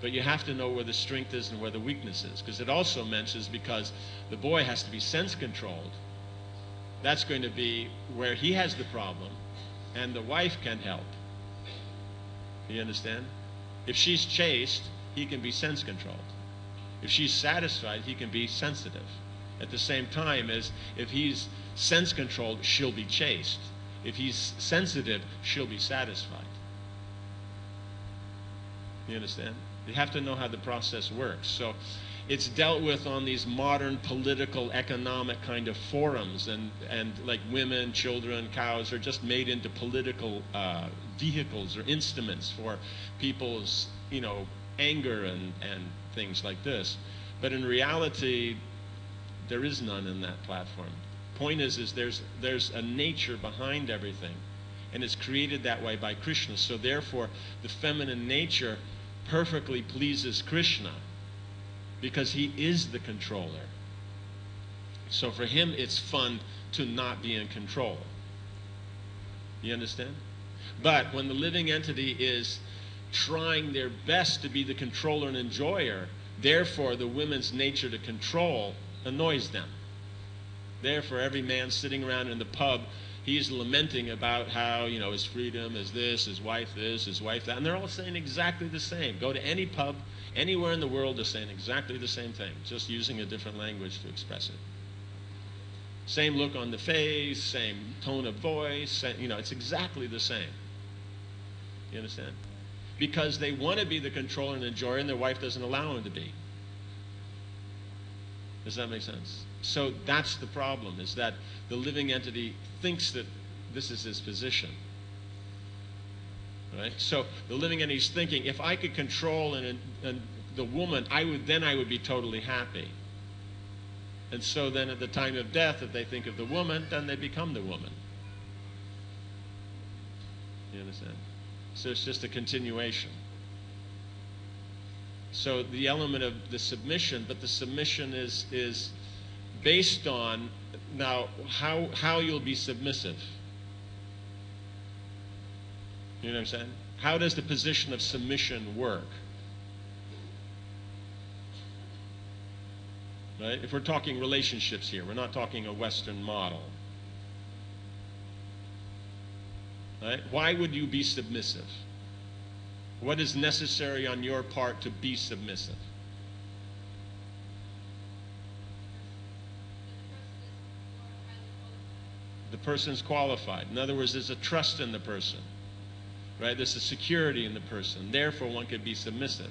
A: But you have to know where the strength is and where the weakness is. Because it also mentions, because the boy has to be sense-controlled, that's going to be where he has the problem, and the wife can help. You understand? If she's chaste, he can be sense-controlled. If she's satisfied, he can be sensitive. At the same time as if he's sense-controlled, she'll be chaste. If he's sensitive, she'll be satisfied. You understand? You have to know how the process works. So it's dealt with on these modern political, economic kind of forums, and like women, children, cows are just made into political vehicles or instruments for people's, anger and things like this. But in reality, there is none in that platform. Point is there's a nature behind everything, and it's created that way by Krishna. So therefore the feminine nature perfectly pleases Krishna because he is the controller. So for him it's fun to not be in control. You understand? But when the living entity is trying their best to be the controller and enjoyer, therefore the women's nature to control annoys them. Therefore, every man sitting around in the pub, he's lamenting about how, his freedom is this, his wife that. And they're all saying exactly the same. Go to any pub, anywhere in the world, they're saying exactly the same thing, just using a different language to express it. Same look on the face, same tone of voice, it's exactly the same. You understand? Because they want to be the controller and enjoyer, and their wife doesn't allow them to be. Does that make sense? So that's the problem, is that the living entity thinks that this is his position. Right? So the living entity is thinking, if I could control the woman, I would be totally happy. And so then at the time of death, if they think of the woman, then they become the woman. You understand? So it's just a continuation. So the element of the submission, but the submission is based on, now, how you'll be submissive. You know what I'm saying? How does the position of submission work? Right? If we're talking relationships here, we're not talking a Western model. Right? Why would you be submissive? What is necessary on your part to be submissive? The person's qualified. In other words, there's a trust in the person. right? There's a security in the person. Therefore, one could be submissive.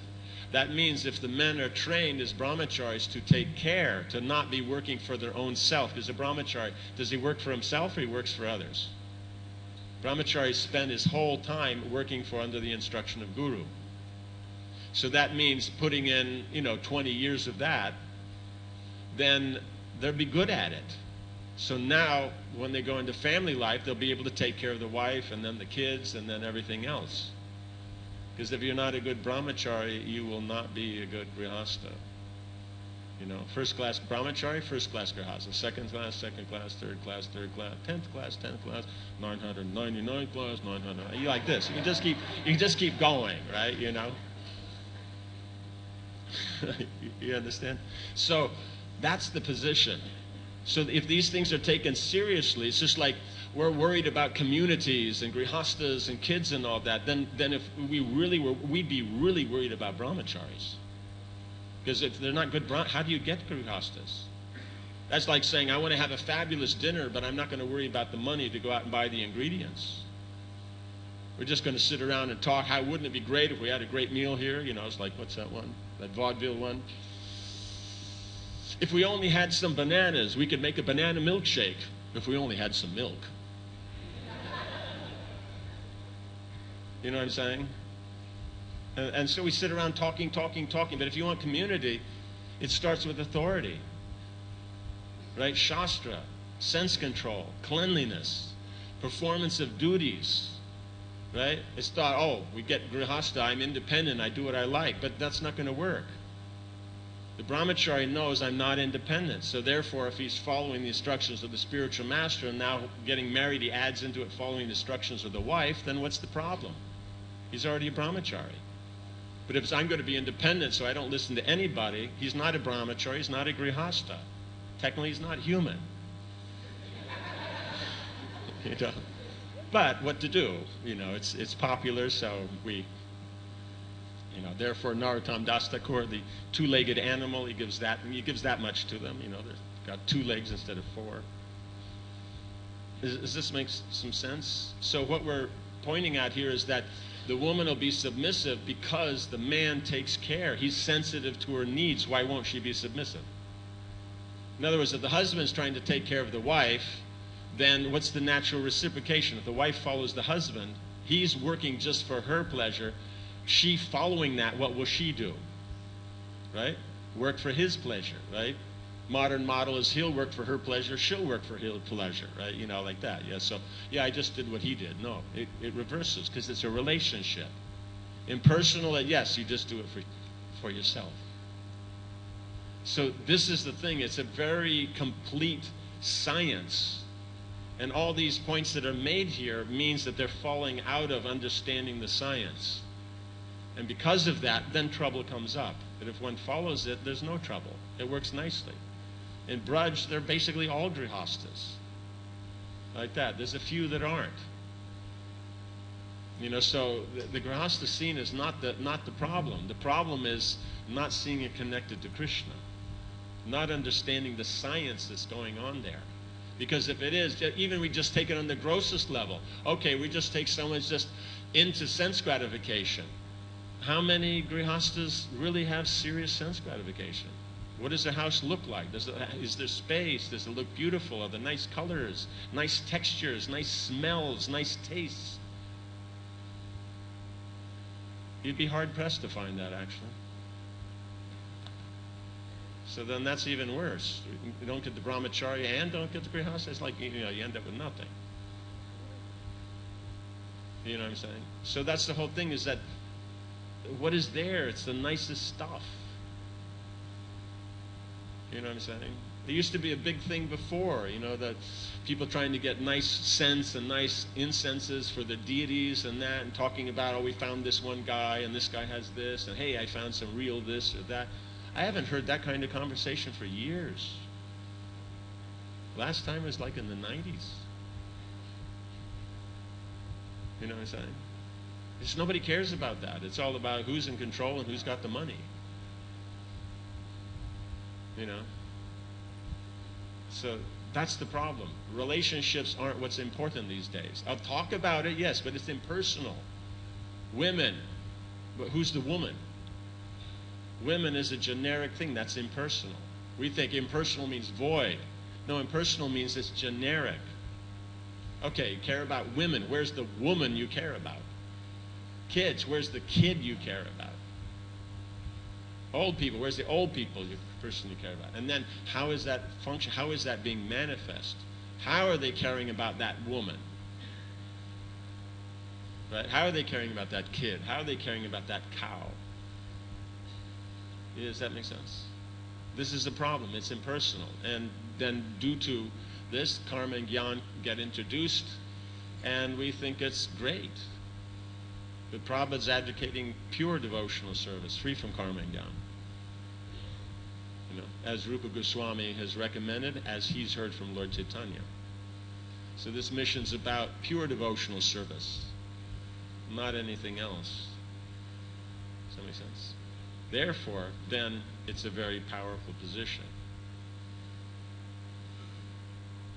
A: That means if the men are trained as brahmacharis to take care, to not be working for their own self, because a brahmachari, does he work for himself or he works for others? Brahmachari spend his whole time working for under the instruction of Guru. So that means putting in, 20 years of that, then they'll be good at it. So now, when they go into family life, they'll be able to take care of the wife and then the kids and then everything else. Because if you're not a good brahmachari, you will not be a good grihastha. First class brahmachari, first class grihastha, second class, third class, 10th class, 999th class, 900. You like this. You just keep going, right? You understand? So that's the position. So if these things are taken seriously, it's just like we're worried about communities and grihastas and kids and all that, then if we really were, we'd be really worried about brahmacharis. Because if they're not good, how do you get grihastas? That's like saying, I want to have a fabulous dinner, but I'm not going to worry about the money to go out and buy the ingredients. We're just going to sit around and talk. How wouldn't it be great if we had a great meal here? It's like, what's that one? That vaudeville one? If we only had some bananas, we could make a banana milkshake. If we only had some milk. You know what I'm saying? And so we sit around talking. But if you want community, it starts with authority. Right? Shastra, sense control, cleanliness, performance of duties. Right? It's thought, we get grihastha, I'm independent, I do what I like. But that's not going to work. The brahmachari knows I'm not independent. So therefore, if he's following the instructions of the spiritual master and now getting married, he adds into it following the instructions of the wife, then what's the problem? He's already a brahmachari. But if I'm going to be independent so I don't listen to anybody, he's not a brahmachari, he's not a grihastha. Technically, he's not human. But what to do? It's popular, so we... therefore Narottam Das Thakur, the two-legged animal, he gives that much to them. They've got 2 legs instead of 4. Does this make some sense? So what we're pointing at here is that the woman will be submissive because the man takes care. He's sensitive to her needs. Why won't she be submissive? In other words, if the husband's trying to take care of the wife, then what's the natural reciprocation? If the wife follows the husband, he's working just for her pleasure. She following that, what will she do? Right? Work for his pleasure, right? Modern model is he'll work for her pleasure, she'll work for his pleasure, right? Like that. Yeah, so, I just did what he did. No, it reverses because it's a relationship. Impersonal, yes, you just do it for yourself. So this is the thing. It's a very complete science. And all these points that are made here means that they're falling out of understanding the science. And because of that, then trouble comes up. But if one follows it, there's no trouble. It works nicely. In Braj, they're basically all grihastas. Like that. There's a few that aren't. So the grihastha scene is not the problem. The problem is not seeing it connected to Krishna. Not understanding the science that's going on there. Because if it is, even we just take it on the grossest level. Okay, we just take someone's just into sense gratification. How many grihastas really have serious sense gratification? What does the house look like? Is there space? Does it look beautiful? Are there nice colors, nice textures, nice smells, nice tastes? You'd be hard-pressed to find that, actually. So then that's even worse. You don't get the brahmachari and don't get the grihastha. It's like, you end up with nothing. You know what I'm saying? So that's the whole thing, is that what is there? It's the nicest stuff. You know what I'm saying? There used to be a big thing before, that people trying to get nice scents and nice incenses for the deities and that, and talking about, we found this one guy, and this guy has this, and hey, I found some real this or that. I haven't heard that kind of conversation for years. Last time was like in the 90s. You know what I'm saying? Just nobody cares about that. It's all about who's in control and who's got the money. So that's the problem. Relationships aren't what's important these days. I'll talk about it, yes, but it's impersonal. Women. But who's the woman? Women is a generic thing. That's impersonal. We think impersonal means void. No, impersonal means it's generic. Okay, you care about women. Where's the woman you care about? Kids, where's the kid you care about? Old people, where's the old people person you care about? And then how is that function? How is that being manifest? How are they caring about that woman? Right? How are they caring about that kid? How are they caring about that cow? Does that make sense? This is the problem. It's impersonal. And then due to this, karma and gyan get introduced, and we think it's great. But Prabhupada's advocating pure devotional service, free from karma and gyan. You know, as Rupa Goswami has recommended, as he's heard from Lord Chaitanya. So this mission's about pure devotional service, not anything else. Does that make sense? Therefore, then, it's a very powerful position.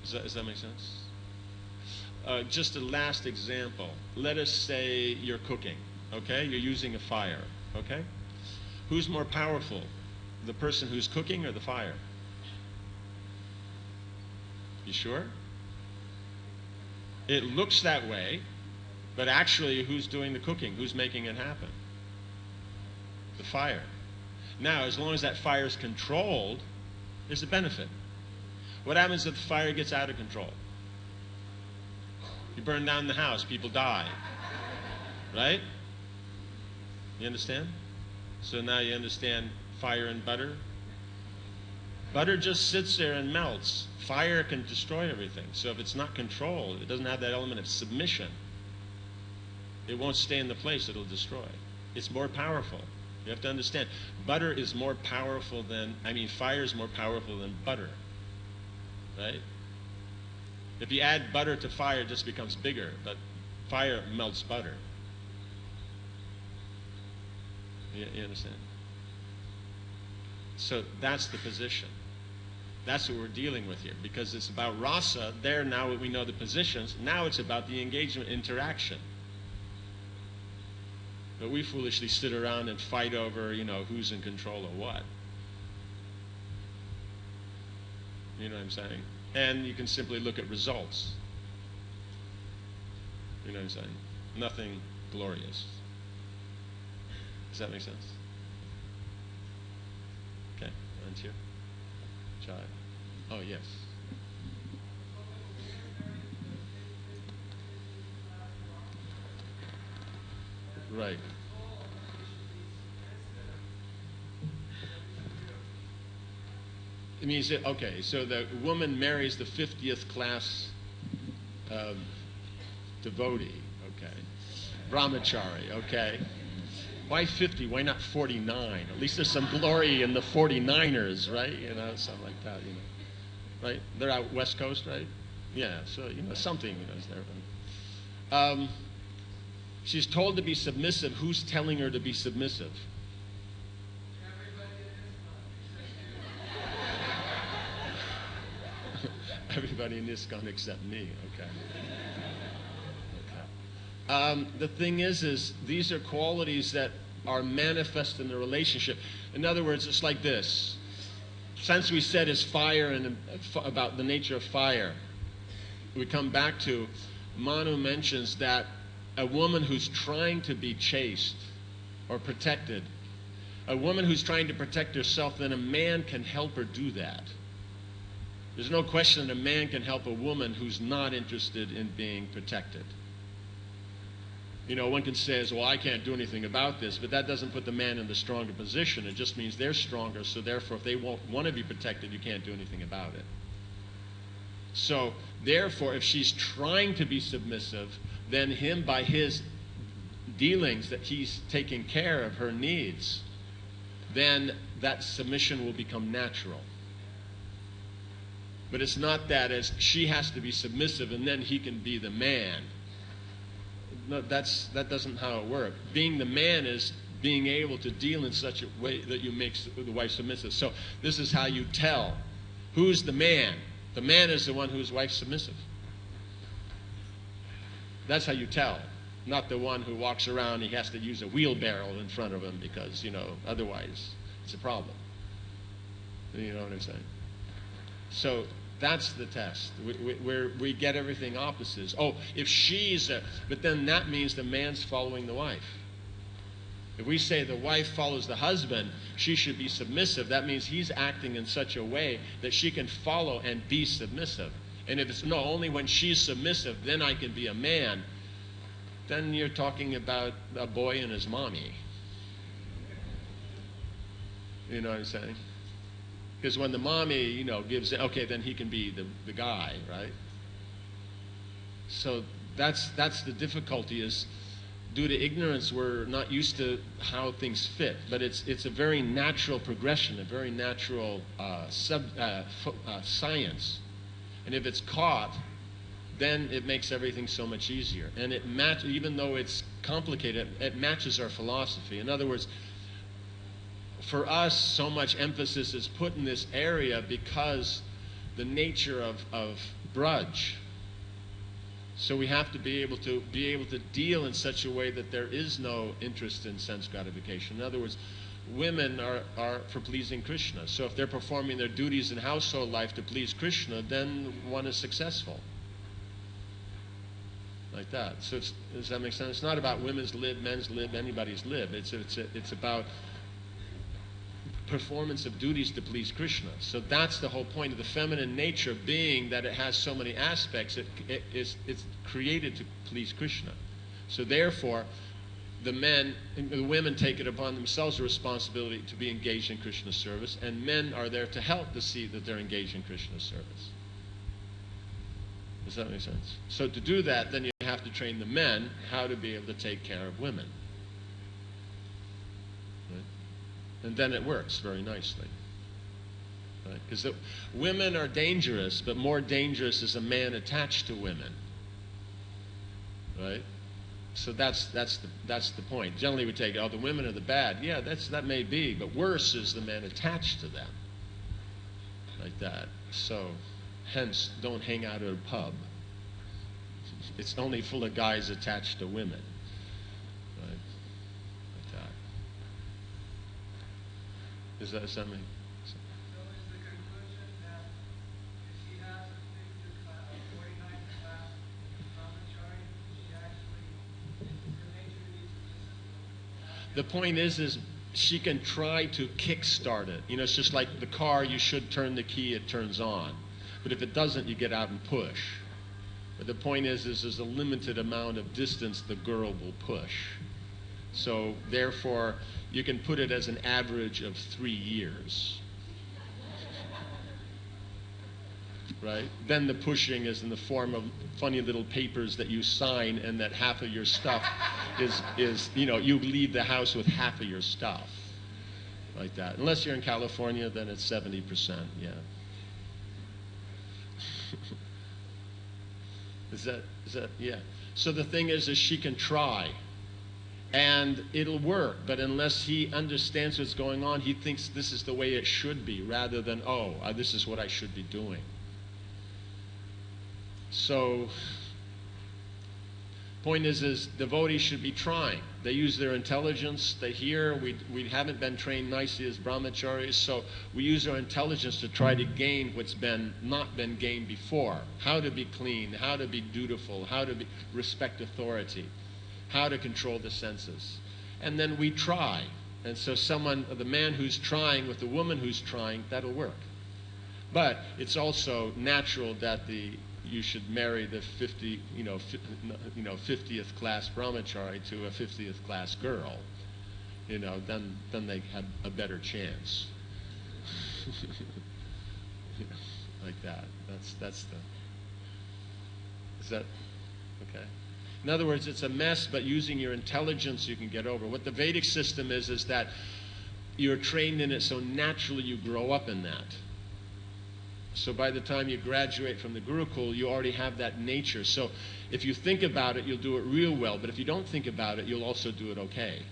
A: Does that make sense? Just a last example. Let us say you're cooking, okay? You're using a fire, okay? Who's more powerful, the person who's cooking or the fire? You sure? It looks that way, but actually who's doing the cooking? Who's making it happen? The fire. Now, as long as that fire is controlled, there's a benefit. What happens if the fire gets out of control? You burn down the house, people die. Right? You understand? So now you understand fire and butter? Butter just sits there and melts. Fire can destroy everything. So if it's not controlled, it doesn't have that element of submission, it won't stay in the place, it'll destroy. It's more powerful. You have to understand, butter is more powerful than, fire is more powerful than butter. Right? If you add butter to fire, it just becomes bigger, but fire melts butter. You understand? So that's the position. That's what we're dealing with here, because it's about rasa. There now we know the positions. Now it's about the engagement, interaction. But we foolishly sit around and fight over, who's in control of what. You know what I'm saying? And you can simply look at results. You know what I'm saying? Nothing glorious. Does that make sense? Okay, and here. Chai. Oh, yes. Right. It means that, okay, so the woman marries the 50th class devotee, okay. Brahmachari, okay. Why 50? Why not 49? At least there's some glory in the 49ers, right? Something like that, Right? They're out West Coast, right? Yeah, so, something, is there. She's told to be submissive. Who's telling her to be submissive? Everybody in ISKCON except me, okay. The thing is these are qualities that are manifest in the relationship. In other words, it's like this. Since we said is fire and about the nature of fire, we come back to, Manu mentions that a woman who's trying to be chaste or protected, a woman who's trying to protect herself, then a man can help her do that. There's no question that a man can help a woman who's not interested in being protected. One can say, well, I can't do anything about this, but that doesn't put the man in the stronger position. It just means they're stronger, so therefore if they won't want to be protected, you can't do anything about it. So, therefore, if she's trying to be submissive, then him, by his dealings, that he's taking care of her needs, then that submission will become natural. But it's not that as she has to be submissive and then he can be the man. No, that doesn't how it works. Being the man is being able to deal in such a way that you make the wife submissive. So this is how you tell. Who's the man? The man is the one whose wife's submissive. That's how you tell. Not the one who walks around, he has to use a wheelbarrow in front of him because, otherwise it's a problem. You know what I'm saying? So that's the test. We get everything opposites. Oh, if but then that means the man's following the wife. If we say the wife follows the husband, she should be submissive. That means he's acting in such a way that she can follow and be submissive. And if it's, no, only when she's submissive, then I can be a man, then you're talking about a boy and his mommy. You know what I'm saying? Because when the mommy, gives it, okay, then he can be the guy, right? So that's the difficulty is, due to ignorance, we're not used to how things fit. But it's a very natural progression, a very natural science. And if it's caught, then it makes everything so much easier. And even though it's complicated, it matches our philosophy. In other words, for us, so much emphasis is put in this area because the nature of grudge. So we have to be able to deal in such a way that there is no interest in sense gratification. In other words, women are for pleasing Krishna. So if they're performing their duties in household life to please Krishna, then one is successful. Like that. So does that make sense? It's not about women's lib, men's lib, anybody's lib. It's about performance of duties to please Krishna. So that's the whole point of the feminine nature, being that it has so many aspects. It's created to please Krishna. So therefore, the women take it upon themselves the responsibility to be engaged in Krishna's service, and men are there to help to see that they're engaged in Krishna's service. Does that make sense? So to do that, then you have to train the men how to be able to take care of women. And then it works very nicely. Because women are dangerous, but more dangerous is a man attached to women. Right? So that's the point. Generally we take, the women are the bad. Yeah, that may be, but worse is the man attached to them. Like that. So, hence, don't hang out at a pub. It's only full of guys attached to women. Is that something?
G: So is the conclusion that if she has a 49th class brahmachari, she actually, her nature to be submissive?
A: The point is she can try to kickstart it. It's just like the car, you should turn the key, it turns on. But if it doesn't, you get out and push. But the point is there's a limited amount of distance the girl will push. So therefore, you can put it as an average of 3 years. Right? Then the pushing is in the form of funny little papers that you sign, and that half of your stuff is you leave the house with half of your stuff. Like that. Unless you're in California, then it's 70%, yeah. Is that, yeah. So the thing is she can try. And it'll work, but unless he understands what's going on, he thinks this is the way it should be, rather than, this is what I should be doing. So, point is devotees should be trying. They use their intelligence. They hear. We haven't been trained nicely as brahmacharis, so we use our intelligence to try to gain what's not been gained before. How to be clean, how to be dutiful, how to respect authority, how to control the senses. And then we try. And so the man who's trying with the woman who's trying, that'll work. But it's also natural that you should marry the 50th class brahmachari to a 50th class girl. Then they have a better chance. Like that. Is that okay? In other words, it's a mess, but using your intelligence you can get over. What the Vedic system is that you're trained in it, so naturally you grow up in that. So by the time you graduate from the Gurukul, you already have that nature. So if you think about it, you'll do it real well. But if you don't think about it, you'll also do it okay.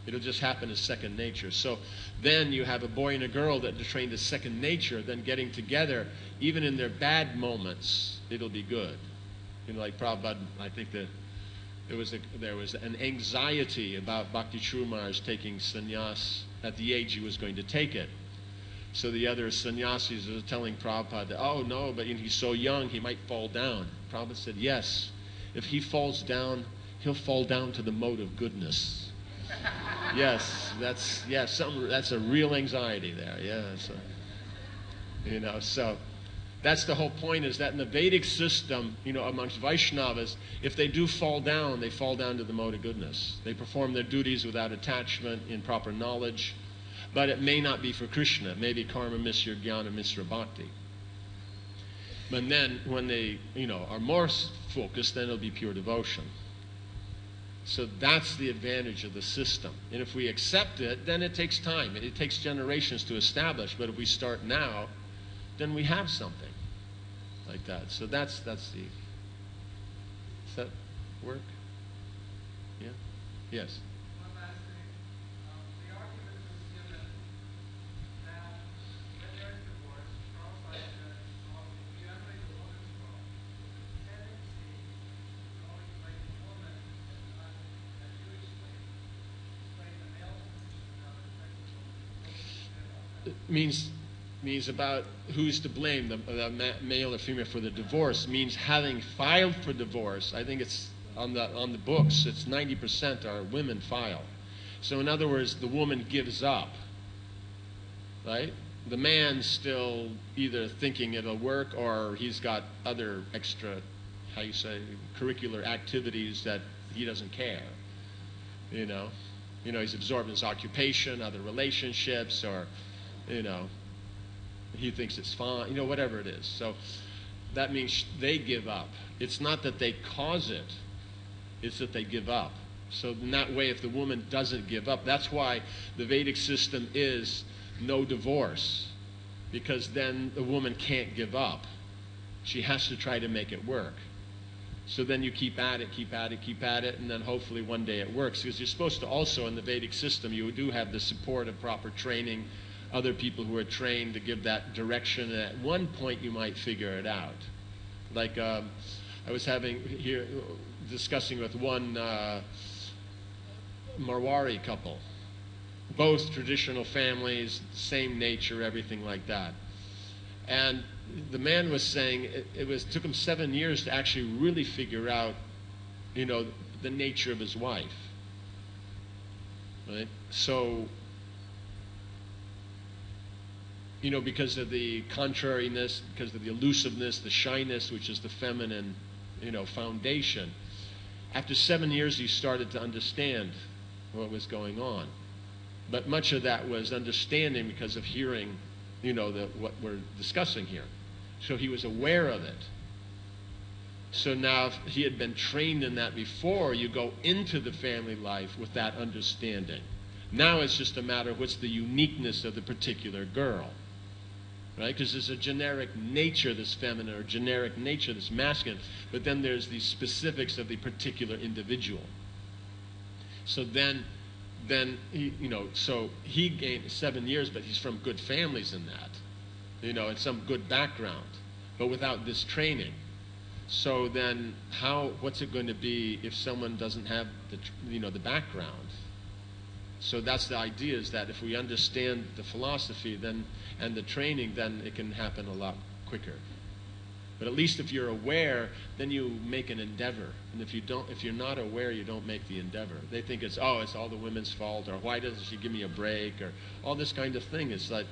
A: It'll just happen as second nature. So then you have a boy and a girl that are trained as second nature, then getting together, even in their bad moments, it'll be good. Like Prabhupada, I think the there was an anxiety about Bhakti Maharaj taking sannyas at the age he was going to take it. So the other sannyasis were telling Prabhupada, oh no, but he's so young, he might fall down. Prabhupada said, yes, if he falls down, he'll fall down to the mode of goodness. Yes, that's a real anxiety there. Yeah, so that's the whole point, is that in the Vedic system, amongst Vaishnavas, if they do fall down, they fall down to the mode of goodness. They perform their duties without attachment, in proper knowledge, but it may not be for Krishna. It may be karma misra, jnana misra, bhakti. But then when they, are more focused, then it'll be pure devotion. So that's the advantage of the system. And if we accept it, then it takes time. It takes generations to establish. But if we start now, then we have something like that. So that's the... Does that work? Yeah? Yes?
G: One last thing. The argument was given that when there's divorce, Prabhupada says, it's generally the woman's fault. The tendency is always blame the woman and not, as you explain the male position, how it affects the woman. What would you say about that?
A: Means about who's to blame, the male or female, for the divorce. Means having filed for divorce. I think it's on the books. It's 90% are women file. So in other words, the woman gives up, right? The man's still either thinking it'll work, or he's got other extra, curricular activities that he doesn't care. He's absorbed in his occupation, other relationships, or he thinks it's fine, whatever it is. So that means they give up. It's not that they cause it, it's that they give up. So in that way, if the woman doesn't give up, that's why the Vedic system is no divorce, because then the woman can't give up. She has to try to make it work. So then you keep at it, and then hopefully one day it works. Because you're supposed to also, in the Vedic system, you do have the support of proper training, other people who are trained to give that direction, and at one point you might figure it out. Like I was discussing with one Marwari couple, both traditional families, same nature, everything like that. And the man was saying it took him 7 years to actually really figure out, the nature of his wife. Right? So, because of the contrariness, because of the elusiveness, the shyness, which is the feminine, foundation. After 7 years, he started to understand what was going on. But much of that was understanding because of hearing, what we're discussing here. So he was aware of it. So now, if he had been trained in that before, you go into the family life with that understanding. Now it's just a matter of what's the uniqueness of the particular girl. Right? Because there's a generic nature, this feminine, or generic nature, this masculine, but then there's the specifics of the particular individual. So then so he gained 7 years, but he's from good families in that, and some good background, but without this training. So then what's it going to be if someone doesn't have the background? So that's the idea, is that if we understand the philosophy and the training, then it can happen a lot quicker. But at least if you're aware, then you make an endeavor. And if you're not aware, you don't make the endeavor. They think it's all the women's fault, or why doesn't she give me a break, or all this kind of thing. It's like,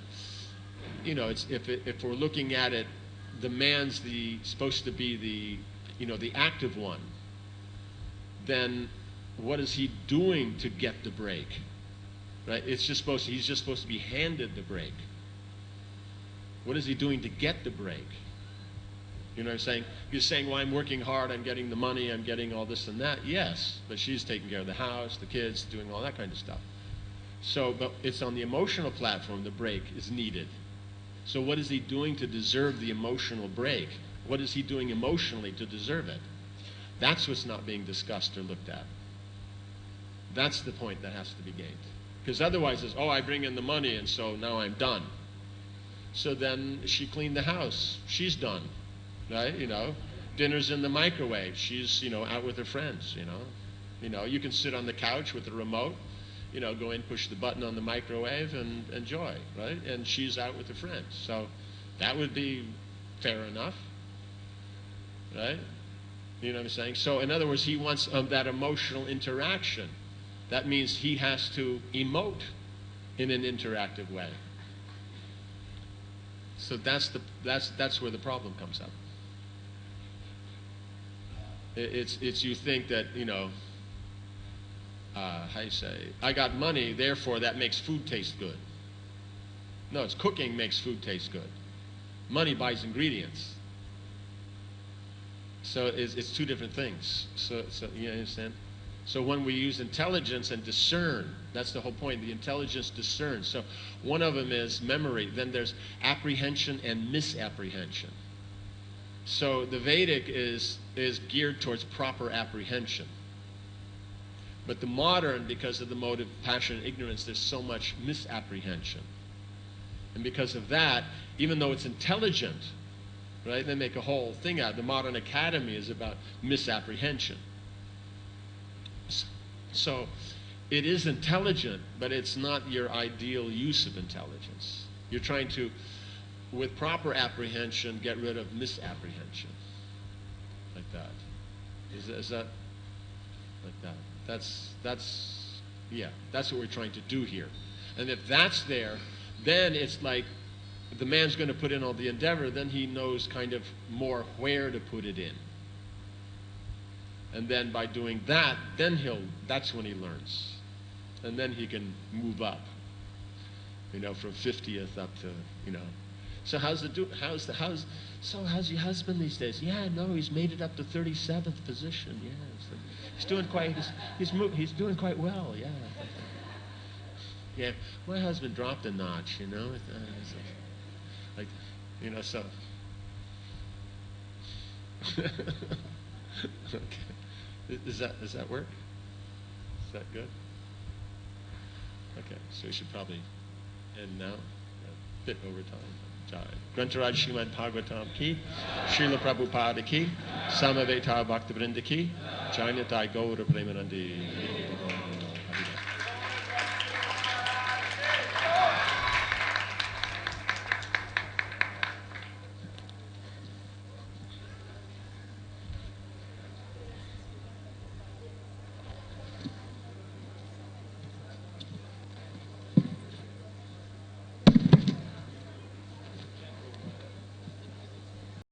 A: if we're looking at it, the man's supposed to be the active one. Then what is he doing to get the break? Right? He's just supposed to be handed the break. What is he doing to get the break? You know what I'm saying? You're saying, well, I'm working hard, I'm getting the money, I'm getting all this and that. Yes, but she's taking care of the house, the kids, doing all that kind of stuff. So, but it's on the emotional platform the break is needed. So what is he doing to deserve the emotional break? What is he doing emotionally to deserve it? That's what's not being discussed or looked at. That's the point that has to be gained. Because otherwise it's, I bring in the money and so now I'm done. So then she cleaned the house. She's done, right? Dinner's in the microwave. She's, out with her friends, You know, you can sit on the couch with the remote, you know, go in, push the button on the microwave and enjoy, right? And she's out with her friends. So that would be fair enough, right? You know what I'm saying? So in other words, he wants that emotional interaction. That means he has to emote in an interactive way. So that's where the problem comes up. It's you think that, you know, how you say, I got money, therefore that makes food taste good. No, it's cooking makes food taste good. Money buys ingredients. So it's two different things. So you understand? So when we use intelligence and discern, that's the whole point. The intelligence discerns. So one of them is memory. Then there's apprehension and misapprehension. So the Vedic is geared towards proper apprehension. But the modern, because of the motive, passion, and ignorance, there's so much misapprehension. And because of that, even though it's intelligent, right, they make a whole thing out. The modern academy is about misapprehension. So it is intelligent, but it's not your ideal use of intelligence. You're trying to, with proper apprehension, get rid of misapprehension. Like that. Is that like that? That's what we're trying to do here. And if that's there, then it's like the man's going to put in all the endeavor, then he knows kind of more where to put it in. And then by doing that, then that's when he learns. And then he can move up, you know, from 50th up to, you know. So how's your husband these days? Yeah, no, he's made it up to 37th position. Yeah, so he's doing quite well. Yeah. Yeah, my husband dropped a notch, you know. Like, you know, so. Okay. Does that work? Is that good? Okay, so we should probably end now. A bit over time. Jai. Grantaraj Srimad Bhagavatam ki, Srila Prabhupada ki, Samaveta Bhaktivinoda ki, Jainatai Gaura Premanandi.